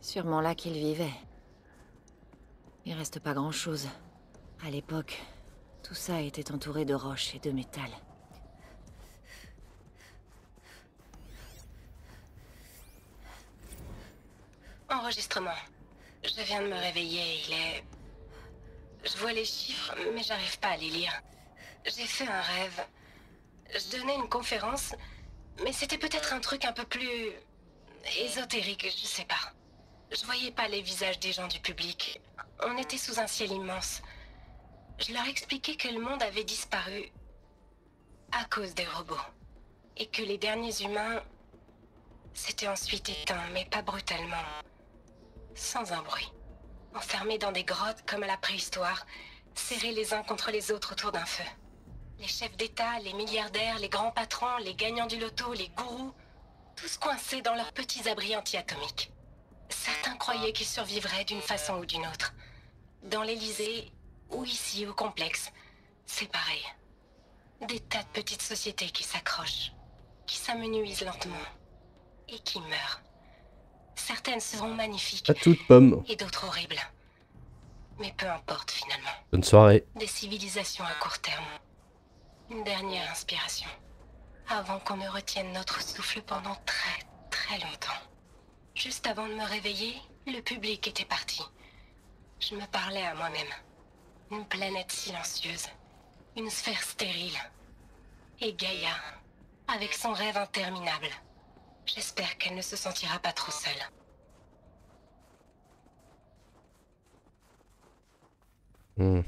Sûrement là qu'il vivait. Il reste pas grand-chose. À l'époque, tout ça était entouré de roches et de métal. Enregistrement. Je viens de me réveiller, il est... Je vois les chiffres, mais j'arrive pas à les lire. J'ai fait un rêve. Je donnais une conférence, mais c'était peut-être un truc un peu plus... ésotérique, je sais pas. Je voyais pas les visages des gens du public. On était sous un ciel immense. Je leur expliquais que le monde avait disparu à cause des robots. Et que les derniers humains s'étaient ensuite éteints, mais pas brutalement. Sans un bruit. Enfermés dans des grottes comme à la préhistoire, serrés les uns contre les autres autour d'un feu. Les chefs d'État, les milliardaires, les grands patrons, les gagnants du loto, les gourous, tous coincés dans leurs petits abris anti-atomiques. Certains croyaient qu'ils survivraient d'une façon ou d'une autre. Dans l'Élysée, ou ici au complexe, c'est pareil. Des tas de petites sociétés qui s'accrochent, qui s'amenuisent lentement, et qui meurent. Certaines seront magnifiques, À toute pomme. et d'autres horribles. Mais peu importe finalement. Bonne soirée. Des civilisations à court terme. Une dernière inspiration. Avant qu'on ne retienne notre souffle pendant très, très longtemps. Juste avant de me réveiller, le public était parti. Je me parlais à moi-même. Une planète silencieuse. Une sphère stérile. Et Gaïa, avec son rêve interminable. J'espère qu'elle ne se sentira pas trop seule. Il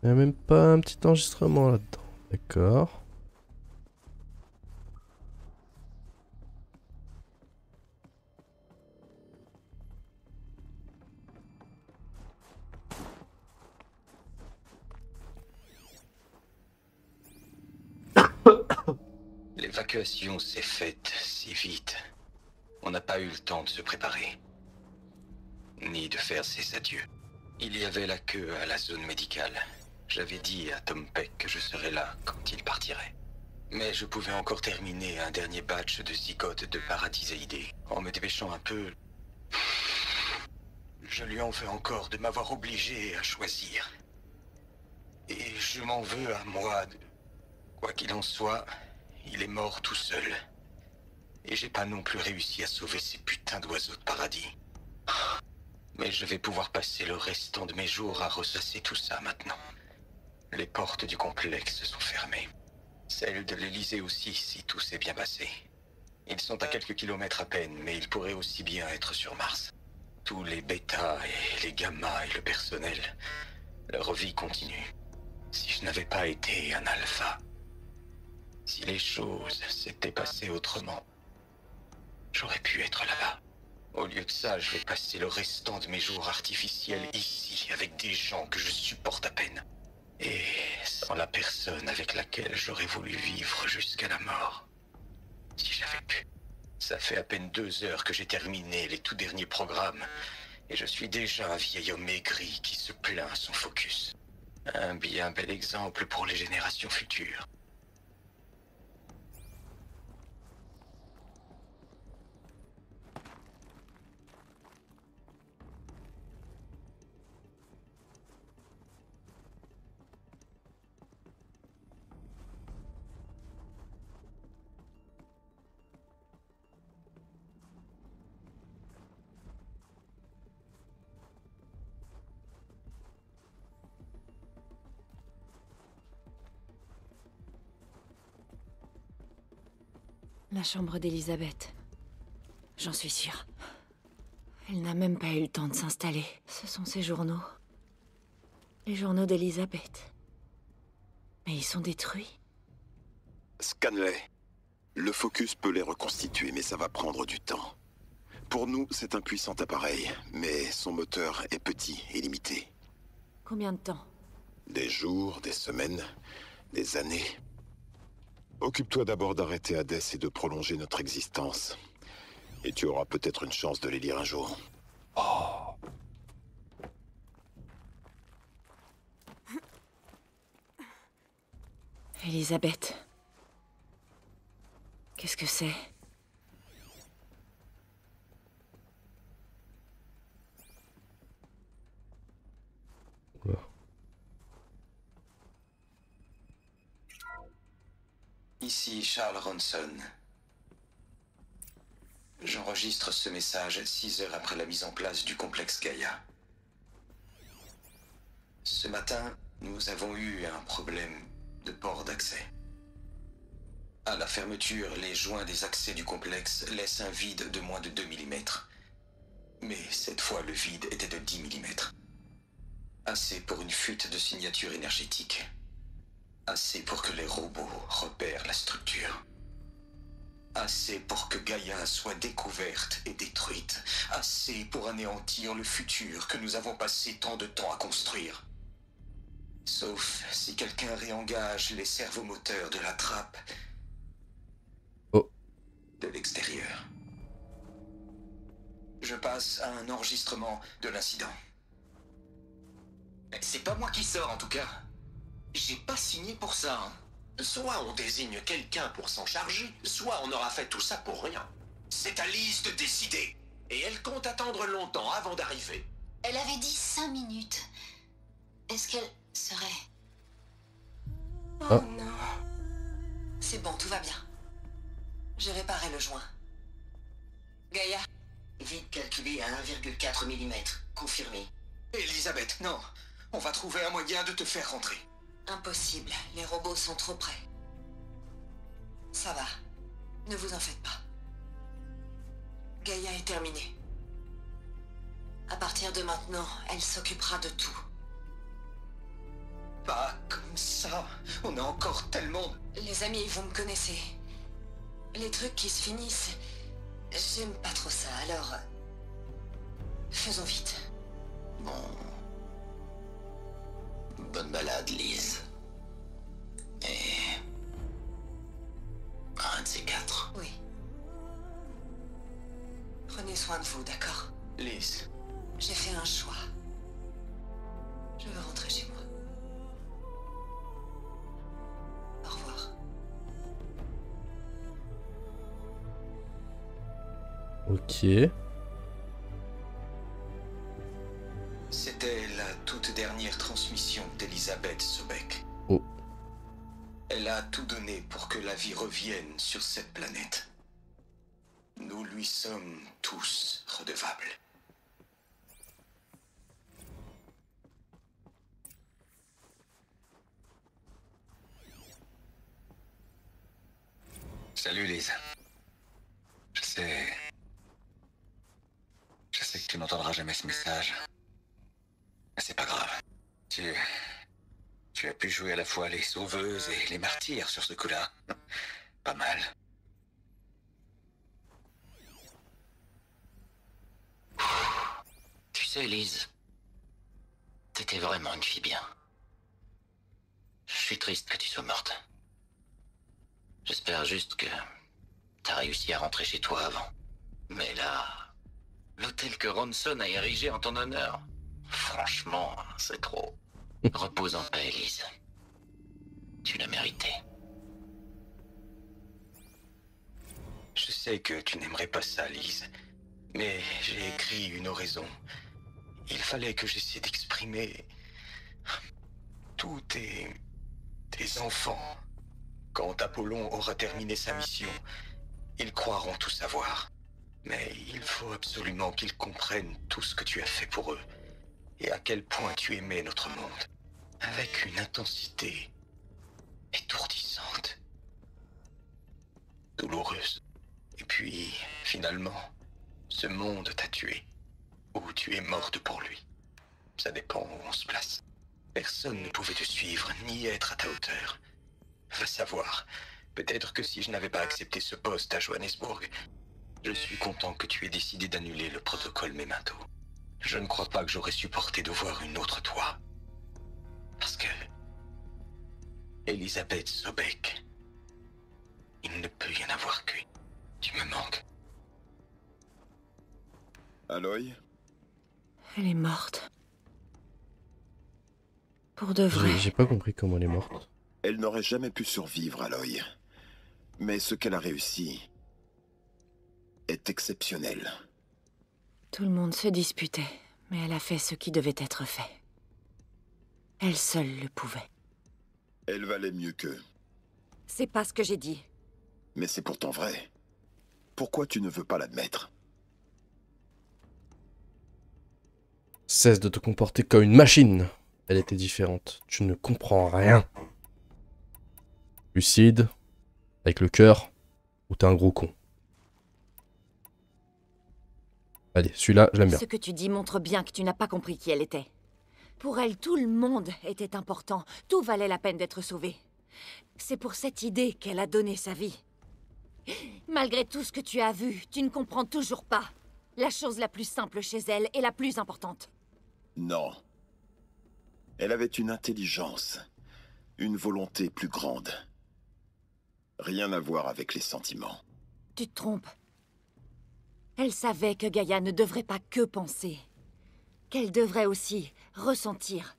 n'y a même pas un petit enregistrement là-dedans. D'accord. L'évacuation s'est faite si vite. On n'a pas eu le temps de se préparer. Ni de faire ses adieux. Il y avait la queue à la zone médicale. J'avais dit à Tom Peck que je serais là quand il partirait. Mais je pouvais encore terminer un dernier batch de zygotes de Paradisaïdés. En me dépêchant un peu... Je lui en veux encore de m'avoir obligé à choisir. Et je m'en veux à moi. Quoi qu'il en soit, il est mort tout seul. Et j'ai pas non plus réussi à sauver ces putains d'oiseaux de paradis. Mais je vais pouvoir passer le restant de mes jours à ressasser tout ça maintenant. Les portes du complexe sont fermées. Celles de l'Élysée aussi, si tout s'est bien passé. Ils sont à quelques kilomètres à peine, mais ils pourraient aussi bien être sur Mars. Tous les bêtas et les gammas et le personnel, leur vie continue. Si je n'avais pas été un alpha, si les choses s'étaient passées autrement, j'aurais pu être là-bas. Au lieu de ça, je vais passer le restant de mes jours artificiels ici, avec des gens que je supporte à peine. Et sans la personne avec laquelle j'aurais voulu vivre jusqu'à la mort. Si j'avais pu. Ça fait à peine 2 heures que j'ai terminé les tout derniers programmes, et je suis déjà un vieil homme maigri qui se plaint à son focus. Un bien bel exemple pour les générations futures. La chambre d'Elisabeth. J'en suis sûre. Elle n'a même pas eu le temps de s'installer. Ce sont ses journaux. Les journaux d'Elisabeth. Mais ils sont détruits. Scanley. Le focus peut les reconstituer, mais ça va prendre du temps. Pour nous, c'est un puissant appareil, mais son moteur est petit et limité. Combien de temps? Des jours, des semaines, des années. Occupe-toi d'abord d'arrêter Hades et de prolonger notre existence. Et tu auras peut-être une chance de les lire un jour. Elisabeth. Qu'est-ce que c'est? quoi. Ici Charles Ronson. J'enregistre ce message 6 heures après la mise en place du complexe Gaïa. Ce matin, nous avons eu un problème de port d'accès. À la fermeture, les joints des accès du complexe laissent un vide de moins de 2 mm. Mais cette fois, le vide était de 10 mm. Assez pour une fuite de signature énergétique. Assez pour que les robots repèrent la structure. Assez pour que Gaïa soit découverte et détruite. Assez pour anéantir le futur que nous avons passé tant de temps à construire. Sauf si quelqu'un réengage les servomoteurs de la trappe Oh. de l'extérieur. Je passe à un enregistrement de l'incident. C'est pas moi qui sors en tout cas. J'ai pas signé pour ça. Soit on désigne quelqu'un pour s'en charger, soit on aura fait tout ça pour rien. C'est à Lise de décider. Et elle compte attendre longtemps avant d'arriver. Elle avait dit 5 minutes. Est-ce qu'elle serait... Ah. non. C'est bon, tout va bien. J'ai réparé le joint. Gaïa. Vide calculé à 1,4 mm. Confirmé. Elisabeth, non. On va trouver un moyen de te faire rentrer. Impossible, les robots sont trop près. Ça va, ne vous en faites pas. Gaïa est terminée. À partir de maintenant, elle s'occupera de tout. Pas comme ça. On a encore tellement... Les amis, vous me connaissez. Les trucs qui se finissent, j'aime pas trop ça, alors... Faisons vite. Bon... Bonne balade, Lise. Et... un de ces 4. Oui. Prenez soin de vous, d'accord? Lise. J'ai fait un choix. Je veux rentrer chez moi. Au revoir. Ok. C'était la toute dernière transmission d'Elisabeth Sobek. Oh. Elle a tout donné pour que la vie revienne sur cette planète. Nous lui sommes tous redevables. Salut Lise. Je sais que tu n'entendras jamais ce message. Mais c'est pas grave. Tu as pu jouer à la fois les sauveuses et les martyrs sur ce coup-là. Pas mal. Tu sais, Lise, t'étais vraiment une fille bien. Je suis triste que tu sois morte. J'espère juste que t'as réussi à rentrer chez toi avant. Mais là, l'hôtel que Ronson a érigé en ton honneur, franchement, c'est trop. Repose en paix, Lise. Tu l'as mérité. Je sais que tu n'aimerais pas ça, Lise. Mais j'ai écrit une oraison. Il fallait que j'essaie d'exprimer... tous tes enfants. Quand Apollon aura terminé sa mission, ils croiront tout savoir. Mais il faut absolument qu'ils comprennent tout ce que tu as fait pour eux. Et à quel point tu aimais notre monde. Avec une intensité étourdissante. Douloureuse. Et puis, finalement, ce monde t'a tué. Ou tu es morte pour lui. Ça dépend où on se place. Personne ne pouvait te suivre, ni être à ta hauteur. Va savoir. Peut-être que si je n'avais pas accepté ce poste à Johannesburg, je suis content que tu aies décidé d'annuler le protocole Memento. Je ne crois pas que j'aurais supporté de voir une autre toi. Parce que... Elisabeth Sobek... il ne peut y en avoir qu'une. Tu me manques. Aloy, Elle est morte. Pour de vrai. J'ai pas compris comment elle est morte. elle n'aurait jamais pu survivre, Aloy. Mais ce qu'elle a réussi est exceptionnel. Tout le monde se disputait, mais elle a fait ce qui devait être fait. Elle seule le pouvait. Elle valait mieux qu'eux. C'est pas ce que j'ai dit. Mais c'est pourtant vrai. Pourquoi tu ne veux pas l'admettre? Cesse de te comporter comme une machine. Elle était différente. Tu ne comprends rien. Lucide, avec le cœur, ou t'es un gros con. Allez, celui-là, je l'aime bien. Ce que tu dis montre bien que tu n'as pas compris qui elle était. Pour elle, tout le monde était important. Tout valait la peine d'être sauvé. C'est pour cette idée qu'elle a donné sa vie. Malgré tout ce que tu as vu, tu ne comprends toujours pas. La chose la plus simple chez elle est la plus importante. Non. Elle avait une intelligence, une volonté plus grande. Rien à voir avec les sentiments. Tu te trompes. Elle savait que Gaïa ne devrait pas que penser. Qu'elle devrait aussi ressentir.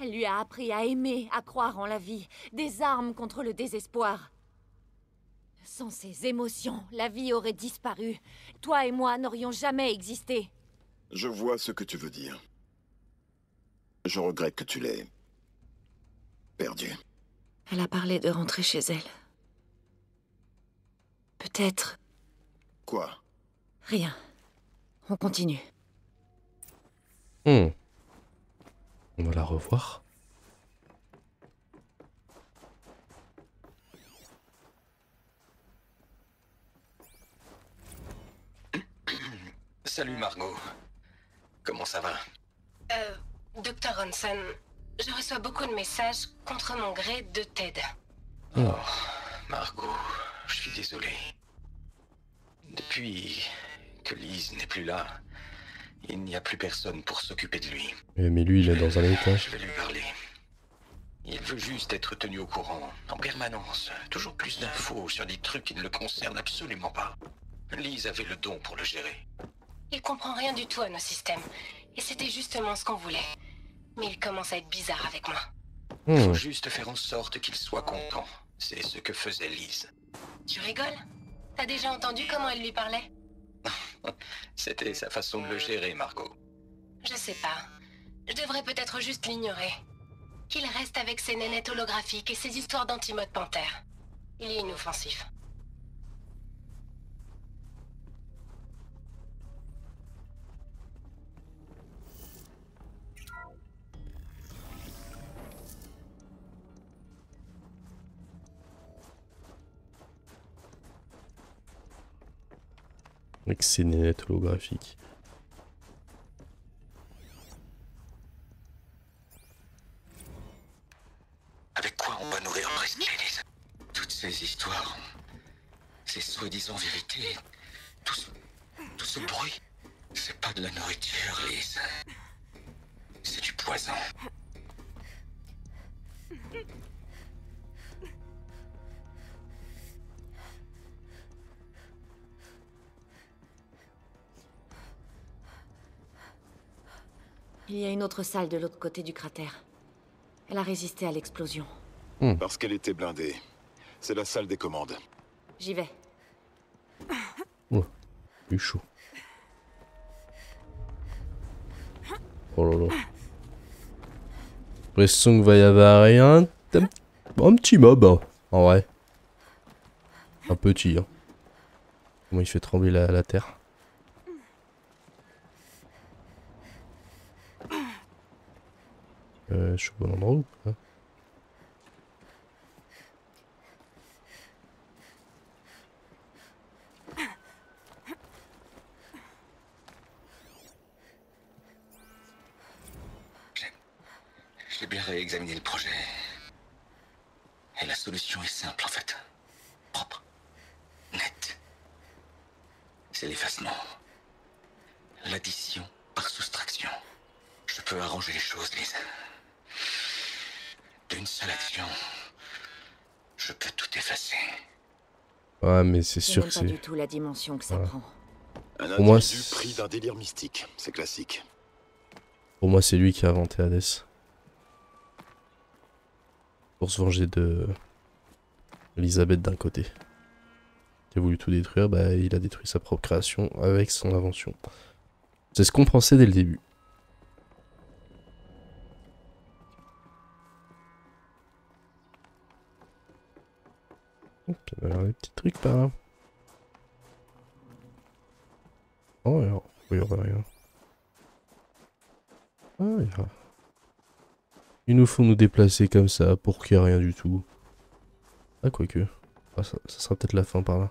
Elle lui a appris à aimer, à croire en la vie. Des armes contre le désespoir. Sans ces émotions, la vie aurait disparu. Toi et moi n'aurions jamais existé. Je vois ce que tu veux dire. Je regrette que tu l'aies perdu. Elle a parlé de rentrer chez elle. Peut-être... Quoi? Rien. On continue. On va la revoir. Salut Margot. Comment ça va? Dr. Ronson, je reçois beaucoup de messages contre mon gré de Ted. Oh, Margot, je suis désolé. Depuis que Liz n'est plus là, il n'y a plus personne pour s'occuper de lui. Mais lui, il est dans un étage. Je vais lui parler. Il veut juste être tenu au courant, en permanence. Toujours plus d'infos sur des trucs qui ne le concernent absolument pas. Liz avait le don pour le gérer. Il comprend rien du tout à nos systèmes. Et c'était justement ce qu'on voulait. Mais il commence à être bizarre avec moi. Faut juste faire en sorte qu'il soit content. C'est ce que faisait Liz. Tu rigoles? T'as déjà entendu comment elle lui parlait? C'était sa façon de le gérer, Margot. Je sais pas. Je devrais peut-être juste l'ignorer. Qu'il reste avec ses nénettes holographiques et ses histoires d'anti-mode panthère. Il est inoffensif. Avec ses lunettes holographiques. Avec quoi on va nourrir Presqu'île, Liz? Toutes ces histoires, ces soi-disant vérités, tout ce bruit, c'est pas de la nourriture, Liz. C'est du poison. Il y a une autre salle de l'autre côté du cratère. Elle a résisté à l'explosion. Parce qu'elle était blindée. C'est la salle des commandes. J'y vais. Oh, plus chaud. Oh là là. L'impression qu'il va y avoir rien. Un petit mob, hein, en vrai. Un petit, hein. Comment il fait trembler la terre. Je suis au bon endroit ou pas? J'ai bien réexaminé le projet. Et la solution est simple en fait. Propre. Nette. C'est l'effacement. L'addition par soustraction. Je peux arranger les choses, Liz. D'une seule action, je peux tout effacer. Ouais, mais c'est Je sûr n'aime que pas c'est... du tout la dimension que ça prend. Un Pour moi, individu pris d'un délire mystique. C'est classique. Pour moi, c'est lui qui a inventé Hades. Pour se venger de... Elisabeth d'un côté. Qui a voulu tout détruire, bah il a détruit sa propre création avec son invention. C'est ce qu'on pensait dès le début. Hop, il y a des petits trucs par là. Oh, alors, il y aurait rien. Ah, il nous faut nous déplacer comme ça pour qu'il n'y ait rien du tout. Ah, quoique. Ah, ça sera peut-être la fin par là.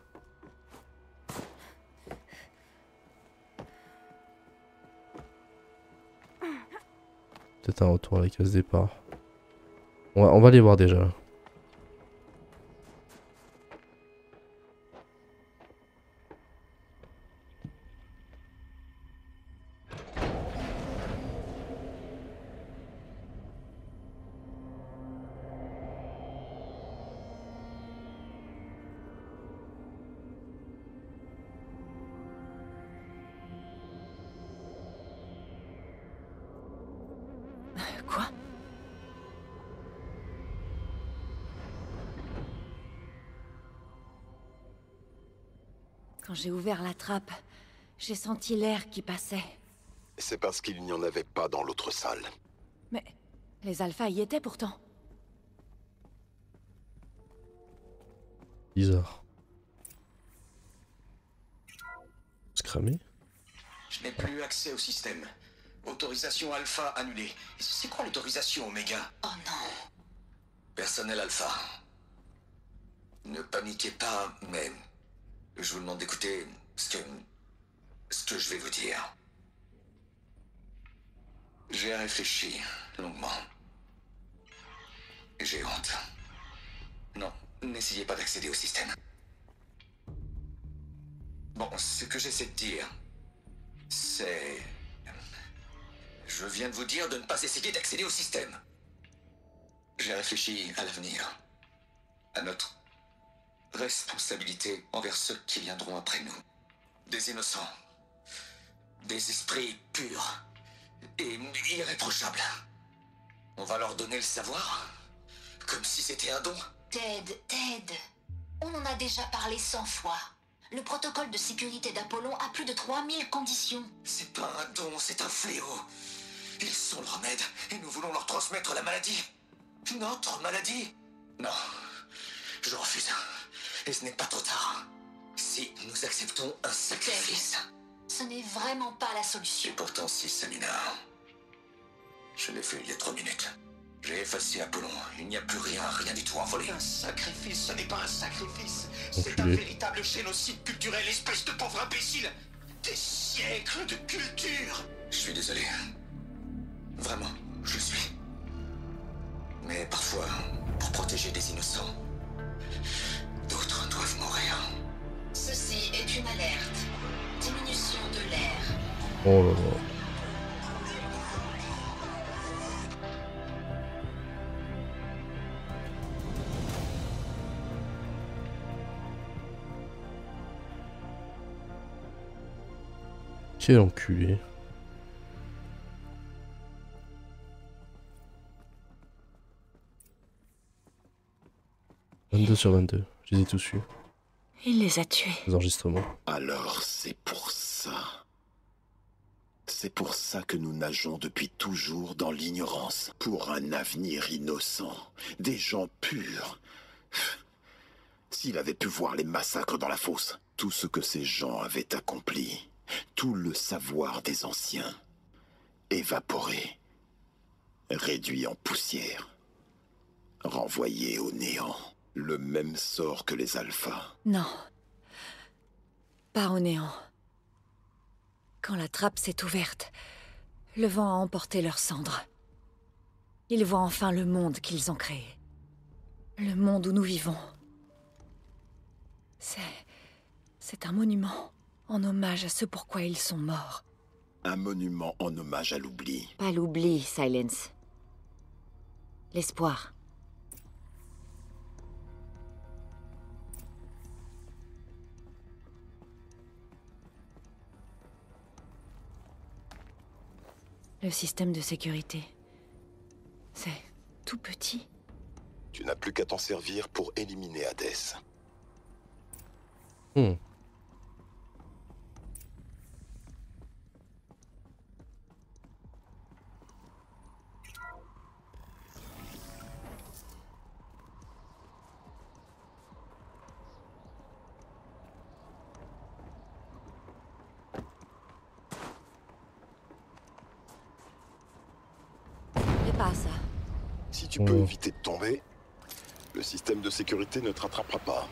Peut-être un retour à la case départ. On va les voir déjà. Quoi? Quand j'ai ouvert la trappe, j'ai senti l'air qui passait. C'est parce qu'il n'y en avait pas dans l'autre salle. Mais les alphas y étaient pourtant. Bizarre. Se cramer? Je n'ai plus accès au système. Autorisation alpha annulée. C'est quoi l'autorisation oméga? Oh non. Personnel alpha. Ne paniquez pas, mais je vous demande d'écouter ce que je vais vous dire. J'ai réfléchi longuement. J'ai honte. Non, n'essayez pas d'accéder au système. Bon, ce que j'essaie de dire, c'est... Je viens de vous dire de ne pas essayer d'accéder au système. J'ai réfléchi à l'avenir, à notre responsabilité envers ceux qui viendront après nous. Des innocents, des esprits purs et irréprochables. On va leur donner le savoir, comme si c'était un don. Ted, on en a déjà parlé 100 fois. Le protocole de sécurité d'Apollon a plus de 3000 conditions. C'est pas un don, c'est un fléau. Ils sont le remède et nous voulons leur transmettre la maladie. Notre maladie? Non, je refuse. Et ce n'est pas trop tard. Si nous acceptons un sacrifice. Ce n'est vraiment pas la Et solution. pourtant, si, Samina. Je l'ai fait il y a 3 minutes. J'ai effacé Apollon. Il n'y a plus rien, rien du tout envolé. Un sacrifice, ce n'est pas un sacrifice. C'est un Enculé. véritable génocide culturel, espèce de pauvre imbécile. Des siècles de culture. Je suis désolé. Vraiment, je le suis. Mais parfois, pour protéger des innocents, d'autres doivent mourir. Ceci est une alerte. Diminution de l'air. Oh là là. Quel enculé. 22/22, je les ai tous eus, Il les a tués. les enregistrements. Alors c'est pour ça. C'est pour ça que nous nageons depuis toujours dans l'ignorance. Pour un avenir innocent. Des gens purs. S'il avait pu voir les massacres dans la fosse, tout ce que ces gens avaient accompli, tout le savoir des anciens, évaporé, réduit en poussière, renvoyé au néant. Le même sort que les alphas. Non. Pas au néant. Quand la trappe s'est ouverte, le vent a emporté leurs cendres. Ils voient enfin le monde qu'ils ont créé. Le monde où nous vivons. C'est un monument en hommage à ce pourquoi ils sont morts. Un monument en hommage à l'oubli. Pas l'oubli, Silence. L'espoir. Le système de sécurité. C'est tout petit. Tu n'as plus qu'à t'en servir pour éliminer Hadès. pas, ça. Si tu peux éviter de tomber, le système de sécurité ne te rattrapera pas.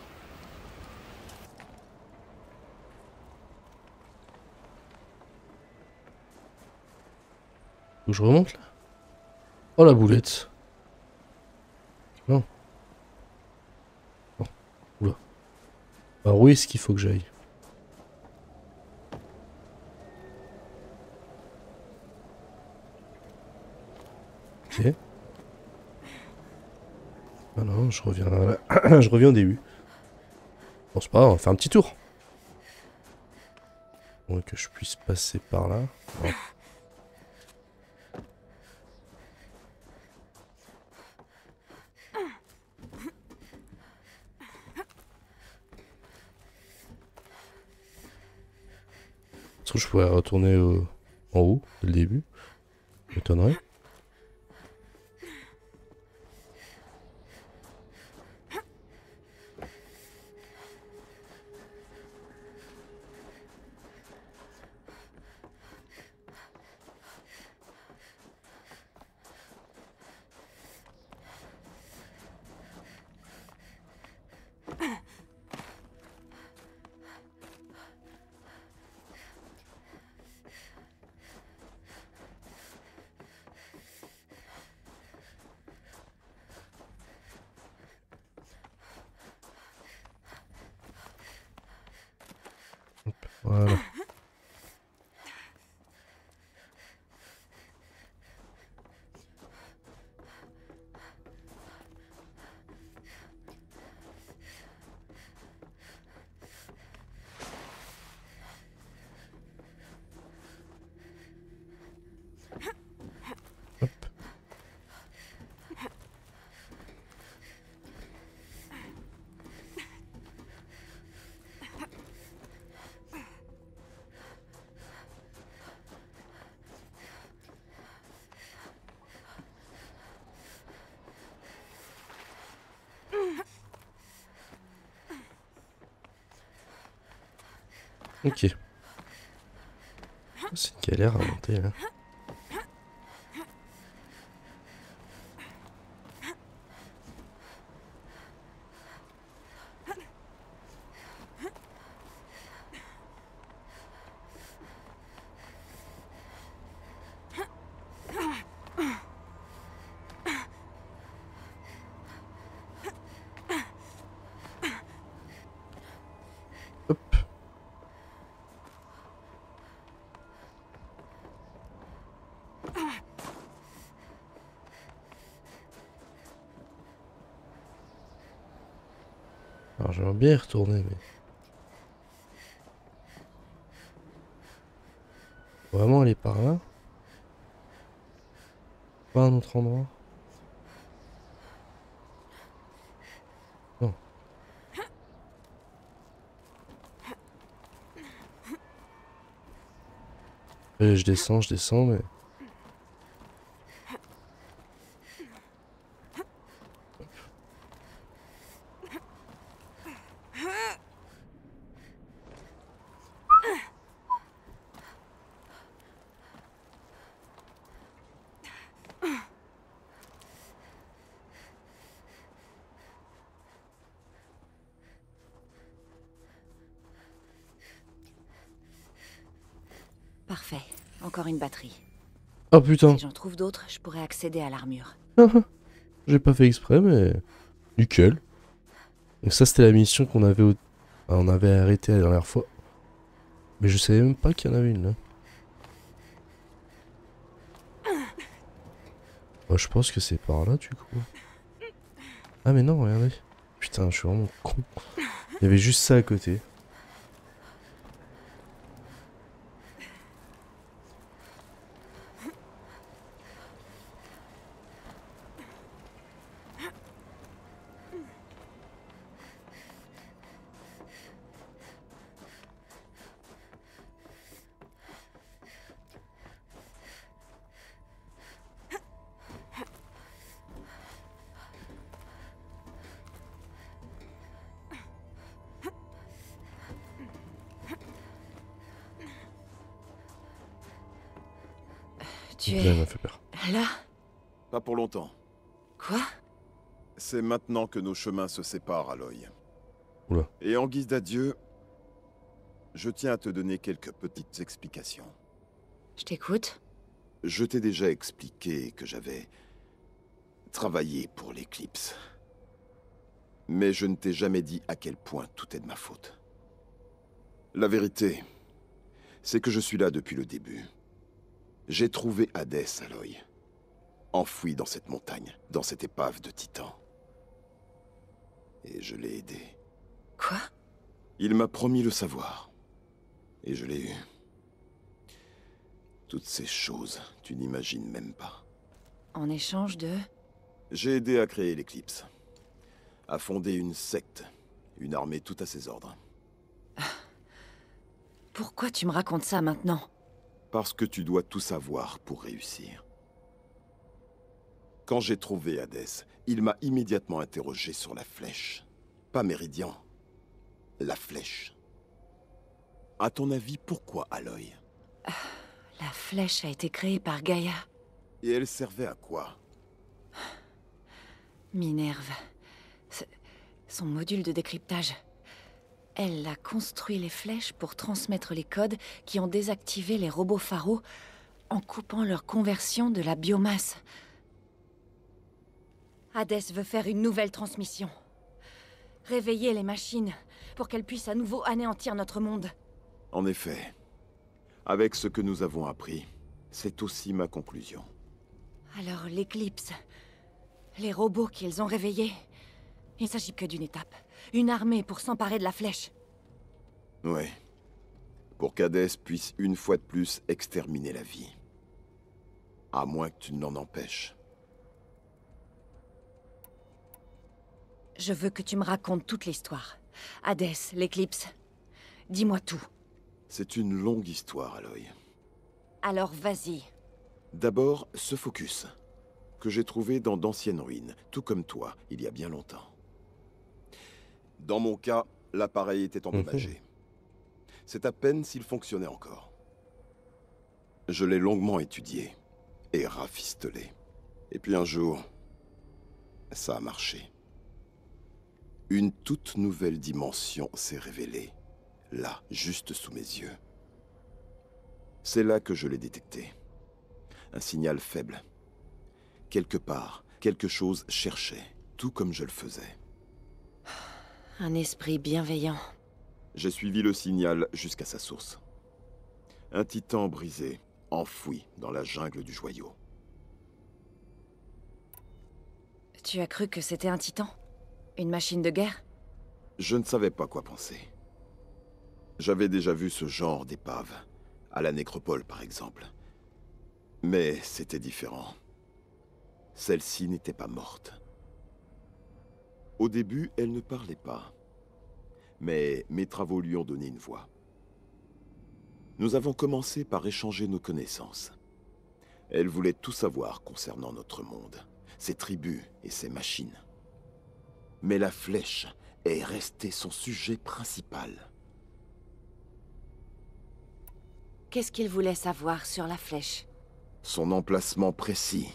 Faut que je remonte là? Oh la boulette. Non. Non. Oula. Alors où est-ce qu'il faut que j'aille? Ok. Ah non, je reviens là. Je reviens au début. Bon, c'est pas grave, on va faire un petit tour. Pour que je puisse passer par là. Non. Est-ce que je pourrais retourner en haut, dès le début? M'étonnerait. Voilà. Hop. Ok. C'est une galère à monter là. Hop. Alors j'aimerais bien y retourner, mais... Vraiment aller par là? Pas un autre endroit? Non. Je descends, mais... Parfait. Encore une batterie. Oh putain. Si j'en trouve d'autres, je pourrais accéder à l'armure. J'ai pas fait exprès, mais... Nickel. Donc ça, c'était la mission qu'on avait... On avait arrêté la dernière fois. Mais je savais même pas qu'il y en avait une, là. Moi, je pense que c'est par là, du coup. Ah mais non, regardez. Putain, je suis vraiment con. Il y avait juste ça à côté. Tu Là, elle es m'a fait peur. là? Pas pour longtemps. Quoi? C'est maintenant que nos chemins se séparent, Aloy. Oula. Et en guise d'adieu, je tiens à te donner quelques petites explications. Je t'écoute. Je t'ai déjà expliqué que j'avais travaillé pour l'Eclipse. Mais je ne t'ai jamais dit à quel point tout est de ma faute. La vérité, c'est que je suis là depuis le début. J'ai trouvé Hadès, Aloy. Enfoui dans cette montagne, dans cette épave de Titan. Et je l'ai aidé. Quoi? Il m'a promis le savoir. Et je l'ai eu. Toutes ces choses, tu n'imagines même pas. En échange de... J'ai aidé à créer l'Eclipse. À fonder une secte. Une armée tout à ses ordres. Pourquoi tu me racontes ça maintenant? Parce que tu dois tout savoir pour réussir. Quand j'ai trouvé Hadès, il m'a immédiatement interrogé sur la flèche. Pas Méridian. La flèche. À ton avis, pourquoi, Aloy? La flèche a été créée par Gaïa. Et elle servait à quoi? Minerve. Son module de décryptage. Elle a construit les flèches pour transmettre les codes qui ont désactivé les robots pharaons en coupant leur conversion de la biomasse. Hadès veut faire une nouvelle transmission. Réveiller les machines pour qu'elles puissent à nouveau anéantir notre monde. En effet. Avec ce que nous avons appris, c'est aussi ma conclusion. Alors l'Éclipse, les robots qu'ils ont réveillés, il ne s'agit que d'une étape. Une armée pour s'emparer de la flèche. Ouais. Pour qu'Hadès puisse une fois de plus exterminer la vie. À moins que tu ne l'en empêches. Je veux que tu me racontes toute l'histoire. Hadès, l'Éclipse. Dis-moi tout. C'est une longue histoire, Aloy. Alors vas-y. D'abord, ce focus, que j'ai trouvé dans d'anciennes ruines, tout comme toi, il y a bien longtemps. Dans mon cas, l'appareil était endommagé. C'est à peine s'il fonctionnait encore. Je l'ai longuement étudié et rafistolé. Et puis un jour, ça a marché. Une toute nouvelle dimension s'est révélée, là, juste sous mes yeux. C'est là que je l'ai détecté. Un signal faible. Quelque part, quelque chose cherchait, tout comme je le faisais. Un esprit bienveillant. J'ai suivi le signal jusqu'à sa source. Un titan brisé, enfoui dans la jungle du joyau. Tu as cru que c'était un titan? Une machine de guerre? Je ne savais pas quoi penser. J'avais déjà vu ce genre d'épave, à la nécropole par exemple. Mais c'était différent. Celle-ci n'était pas morte. Au début, elle ne parlait pas. Mais mes travaux lui ont donné une voix. Nous avons commencé par échanger nos connaissances. Elle voulait tout savoir concernant notre monde, ses tribus et ses machines. Mais la flèche est restée son sujet principal. Qu'est-ce qu'il voulait savoir sur la flèche? Son emplacement précis.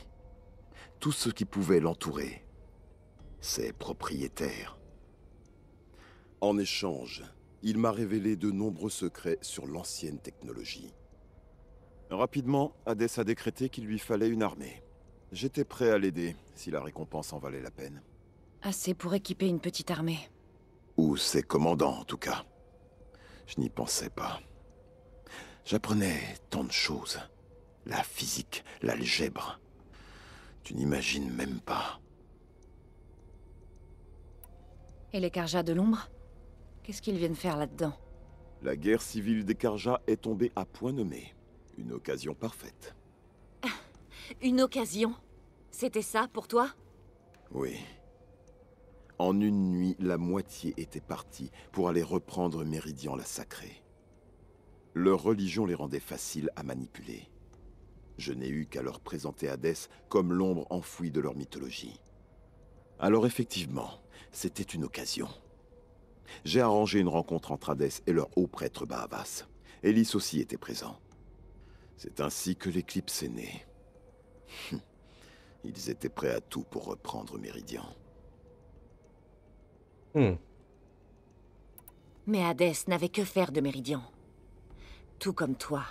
Tout ce qui pouvait l'entourer. Ses propriétaires. En échange, il m'a révélé de nombreux secrets sur l'ancienne technologie. Rapidement, Hadès a décrété qu'il lui fallait une armée. J'étais prêt à l'aider, si la récompense en valait la peine. Assez pour équiper une petite armée. Ou ses commandants, en tout cas. Je n'y pensais pas. J'apprenais tant de choses. La physique, l'algèbre. Tu n'imagines même pas. Et les Carja de l'ombre? Qu'est-ce qu'ils viennent faire là-dedans? La guerre civile des Carja est tombée à point nommé. Une occasion parfaite. Une occasion? C'était ça pour toi? Oui. En une nuit, la moitié était partie pour aller reprendre Méridian la Sacrée. Leur religion les rendait faciles à manipuler. Je n'ai eu qu'à leur présenter Hadès comme l'ombre enfouie de leur mythologie. Alors effectivement, c'était une occasion. J'ai arrangé une rencontre entre Hadès et leur haut prêtre Bahavas. Elis aussi était présent. C'est ainsi que l'Éclipse est née. Ils étaient prêts à tout pour reprendre Méridian. Mais Hadès n'avait que faire de Méridian. Tout comme toi.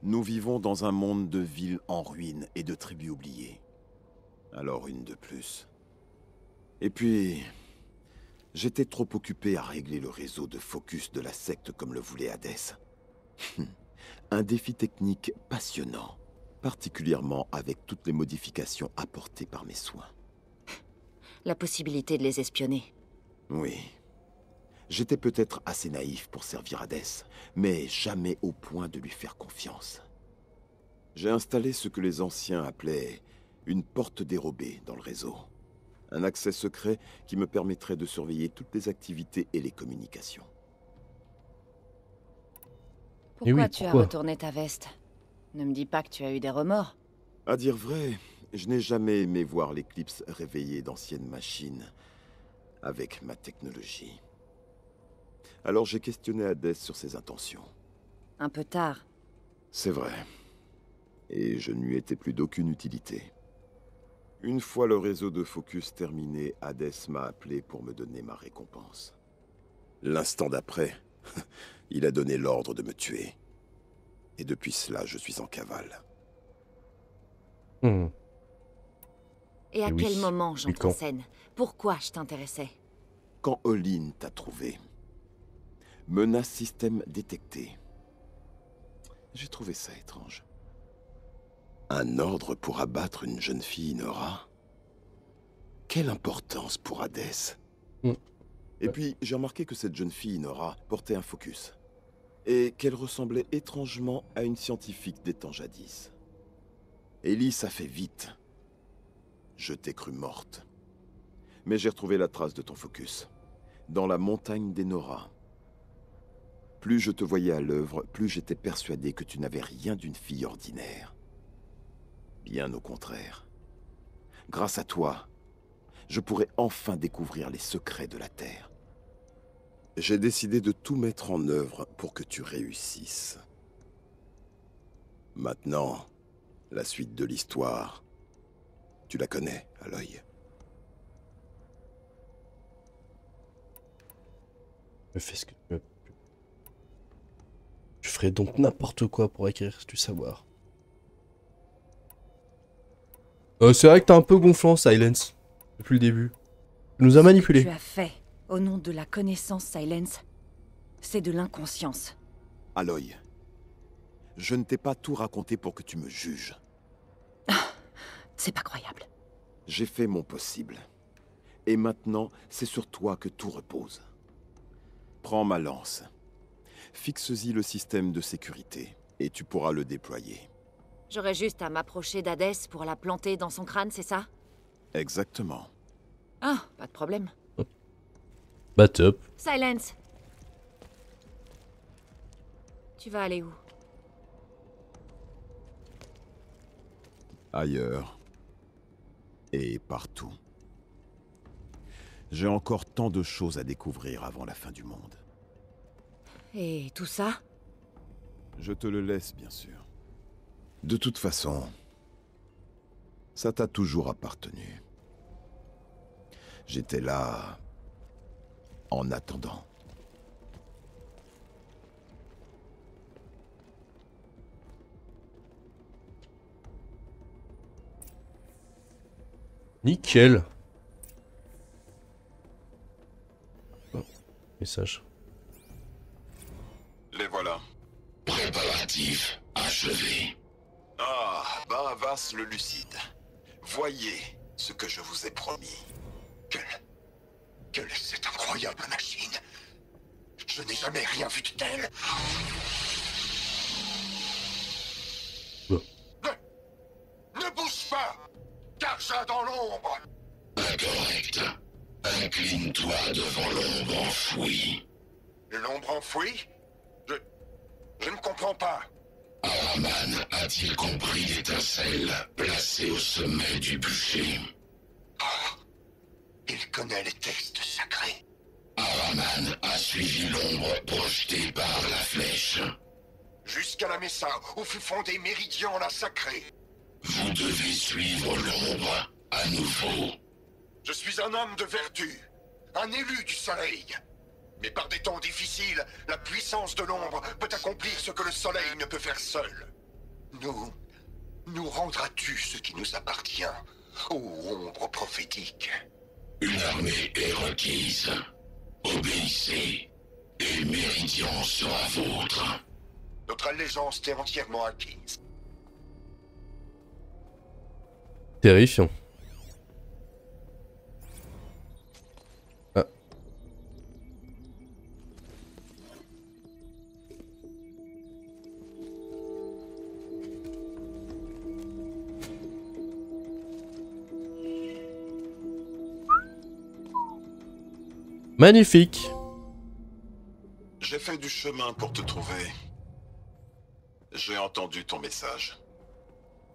Nous vivons dans un monde de villes en ruine et de tribus oubliées. Alors une de plus. Et puis... j'étais trop occupé à régler le réseau de focus de la secte comme le voulait Hadès. Un défi technique passionnant, particulièrement avec toutes les modifications apportées par mes soins. La possibilité de les espionner. Oui. J'étais peut-être assez naïf pour servir Hadès, mais jamais au point de lui faire confiance. J'ai installé ce que les anciens appelaient une porte dérobée dans le réseau. Un accès secret qui me permettrait de surveiller toutes les activités et les communications. Pourquoi tu as retourné ta veste? Ne me dis pas que tu as eu des remords. À dire vrai, je n'ai jamais aimé voir l'Éclipse réveiller d'anciennes machines avec ma technologie. Alors j'ai questionné Hadès sur ses intentions. Un peu tard. C'est vrai. Et je ne lui étais plus d'aucune utilité. Une fois le réseau de focus terminé, Hadès m'a appelé pour me donner ma récompense. L'instant d'après, il a donné l'ordre de me tuer. Et depuis cela, je suis en cavale. Et à quel moment j'entre en scène? Pourquoi je t'intéressais? Quand Olin t'a trouvé. Menace système détecté. J'ai trouvé ça étrange. Un ordre pour abattre une jeune fille, Nora? Quelle importance pour Hadès? Et puis, j'ai remarqué que cette jeune fille, Nora, portait un focus. Et qu'elle ressemblait étrangement à une scientifique des temps jadis. Ellie, ça fait vite. Je t'ai cru morte. Mais j'ai retrouvé la trace de ton focus. Dans la montagne des Nora. Plus je te voyais à l'œuvre, plus j'étais persuadé que tu n'avais rien d'une fille ordinaire. Bien au contraire. Grâce à toi, je pourrais enfin découvrir les secrets de la Terre. J'ai décidé de tout mettre en œuvre pour que tu réussisses. Maintenant, la suite de l'histoire, tu la connais, Aloy. Fais ce que tu veux. Je ferais donc n'importe quoi pour acquérir du savoir. C'est vrai que t'es un peu gonflant, Silence, depuis le début. Tu nous as manipulés. Ce que tu as fait, au nom de la connaissance, Silence, c'est de l'inconscience. Aloy, je ne t'ai pas tout raconté pour que tu me juges. C'est pas croyable. J'ai fait mon possible. Et maintenant, c'est sur toi que tout repose. Prends ma lance. Fixe-y le système de sécurité, et tu pourras le déployer. J'aurais juste à m'approcher d'Hadès pour la planter dans son crâne, c'est ça? Exactement. Ah, pas de problème. Bah top. Silence. Tu vas aller où? Ailleurs. Et partout. J'ai encore tant de choses à découvrir avant la fin du monde. Et tout ça? Je te le laisse, bien sûr. De toute façon, ça t'a toujours appartenu. J'étais là en attendant. Nickel. Oh, message. Les voilà. Préparatifs achevés. Ah, Baravas le lucide. Voyez ce que je vous ai promis. Quelle est cette incroyable machine? Je n'ai jamais rien vu de tel. Ne bouge pas! Garde-ça dans l'ombre! Incorrect. Incline-toi devant l'ombre enfouie. L'ombre enfouie? Je ne comprends pas. Araman a-t-il compris l'étincelle placée au sommet du bûcher? Oh, il connaît les textes sacrés. Araman a suivi l'ombre projetée par la flèche. Jusqu'à la Messa, où fut fondé Méridian la sacrée. Vous Vous devez suivre l'ombre à nouveau. Je suis un homme de vertu, un élu du soleil. Mais par des temps difficiles, la puissance de l'ombre peut accomplir ce que le soleil ne peut faire seul. Nous rendras-tu ce qui nous appartient, ô ombre prophétique? Une armée est requise. Obéissez, et Méridian sera vôtre. Notre allégeance t'est entièrement acquise. Terrifiant. Ah. Magnifique. J'ai fait du chemin pour te trouver. J'ai entendu ton message.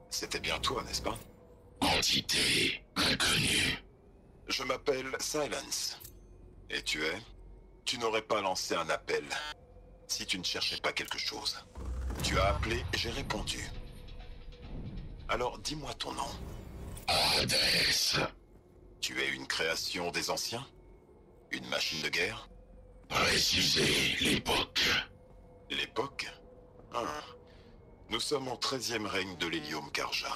C'était bien toi, n'est-ce pas? Entité inconnue. Je m'appelle Silence. Et tu es? Tu n'aurais pas lancé un appel si tu ne cherchais pas quelque chose. Tu as appelé et j'ai répondu. Alors dis-moi ton nom. Hades. Tu es une création des anciens? Une machine de guerre? Précisez l'époque. L'époque? Nous sommes au 13e règne de l'hélium Karja.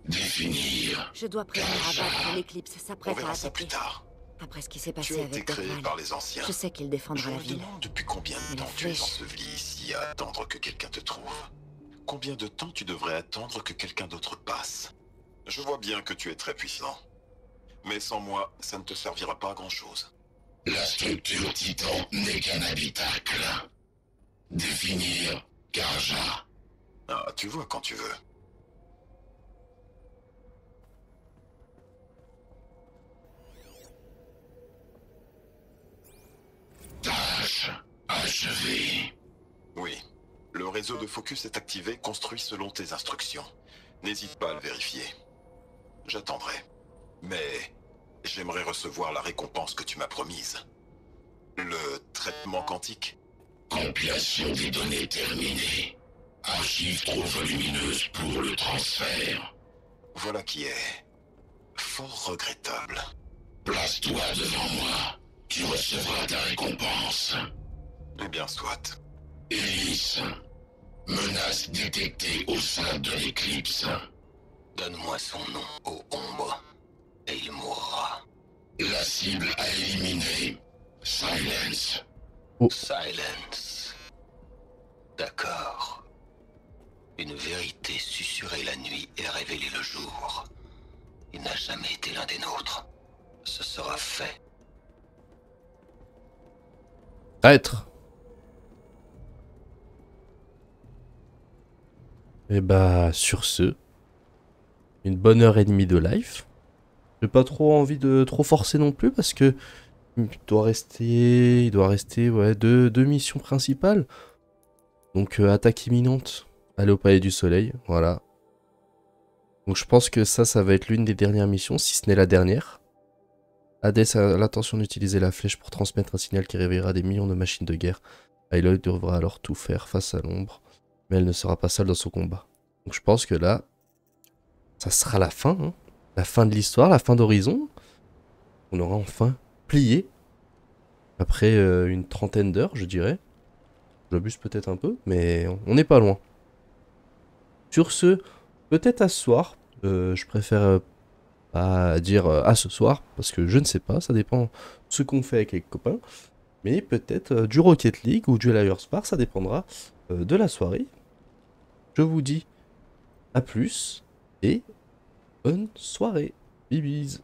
Définir. Je dois prévenir Abad que l'éclipse On s'apprête à verra ça plus attaquer. tard. Après ce qui s'est Tu passé as été avec créé Dorval, par les anciens. je sais qu'il Je défendra la me ville. demande depuis combien de Mais temps les tu es flèches- enseveli ici à attendre que quelqu'un te trouve. Combien de temps tu devrais attendre que quelqu'un d'autre passe? Je vois bien que tu es très puissant. Mais sans moi, ça ne te servira pas à grand-chose. La structure Titan n'est qu'un habitacle. Définir Karja. Ah, tu vois quand tu veux. Tâche achevée. Oui. Le réseau de focus est activé, construit selon tes instructions. N'hésite pas à le vérifier. J'attendrai. Mais j'aimerais recevoir la récompense que tu m'as promise. Le traitement quantique. Compilation des données terminée. Archive trop volumineuse pour le transfert. Voilà qui est fort regrettable. Place-toi devant moi. Tu recevras ta récompense. Eh bien, soit. Hélice. Menace détectée au sein de l'éclipse. Donne-moi son nom aux ombres, et il mourra. La cible à éliminer. Silence. Silence. D'accord. Une vérité susurrée la nuit et révélée le jour. Il n'a jamais été l'un des nôtres. Ce sera fait. Être. Et bah sur ce, une bonne heure et demie de live. J'ai pas trop envie de trop forcer non plus parce que il doit rester ouais, deux missions principales. Donc attaque imminente, aller au Palais du Soleil, voilà. Donc je pense que ça va être l'une des dernières missions, si ce n'est la dernière. Hades a l'intention d'utiliser la flèche pour transmettre un signal qui réveillera des millions de machines de guerre. Aloy devra alors tout faire face à l'ombre, mais elle ne sera pas seule dans son combat. Donc je pense que là, ça sera la fin, hein. La fin de l'histoire, la fin d'Horizon. On aura enfin plié, après une trentaine d'heures, je dirais. J'abuse peut-être un peu, mais on n'est pas loin. Sur ce, peut-être à ce soir, je préfère pas dire à ce soir, parce que je ne sais pas, ça dépend de ce qu'on fait avec les copains. Mais peut-être du Rocket League ou du Liar Spark, ça dépendra de la soirée. Je vous dis à plus et bonne soirée. Bibis.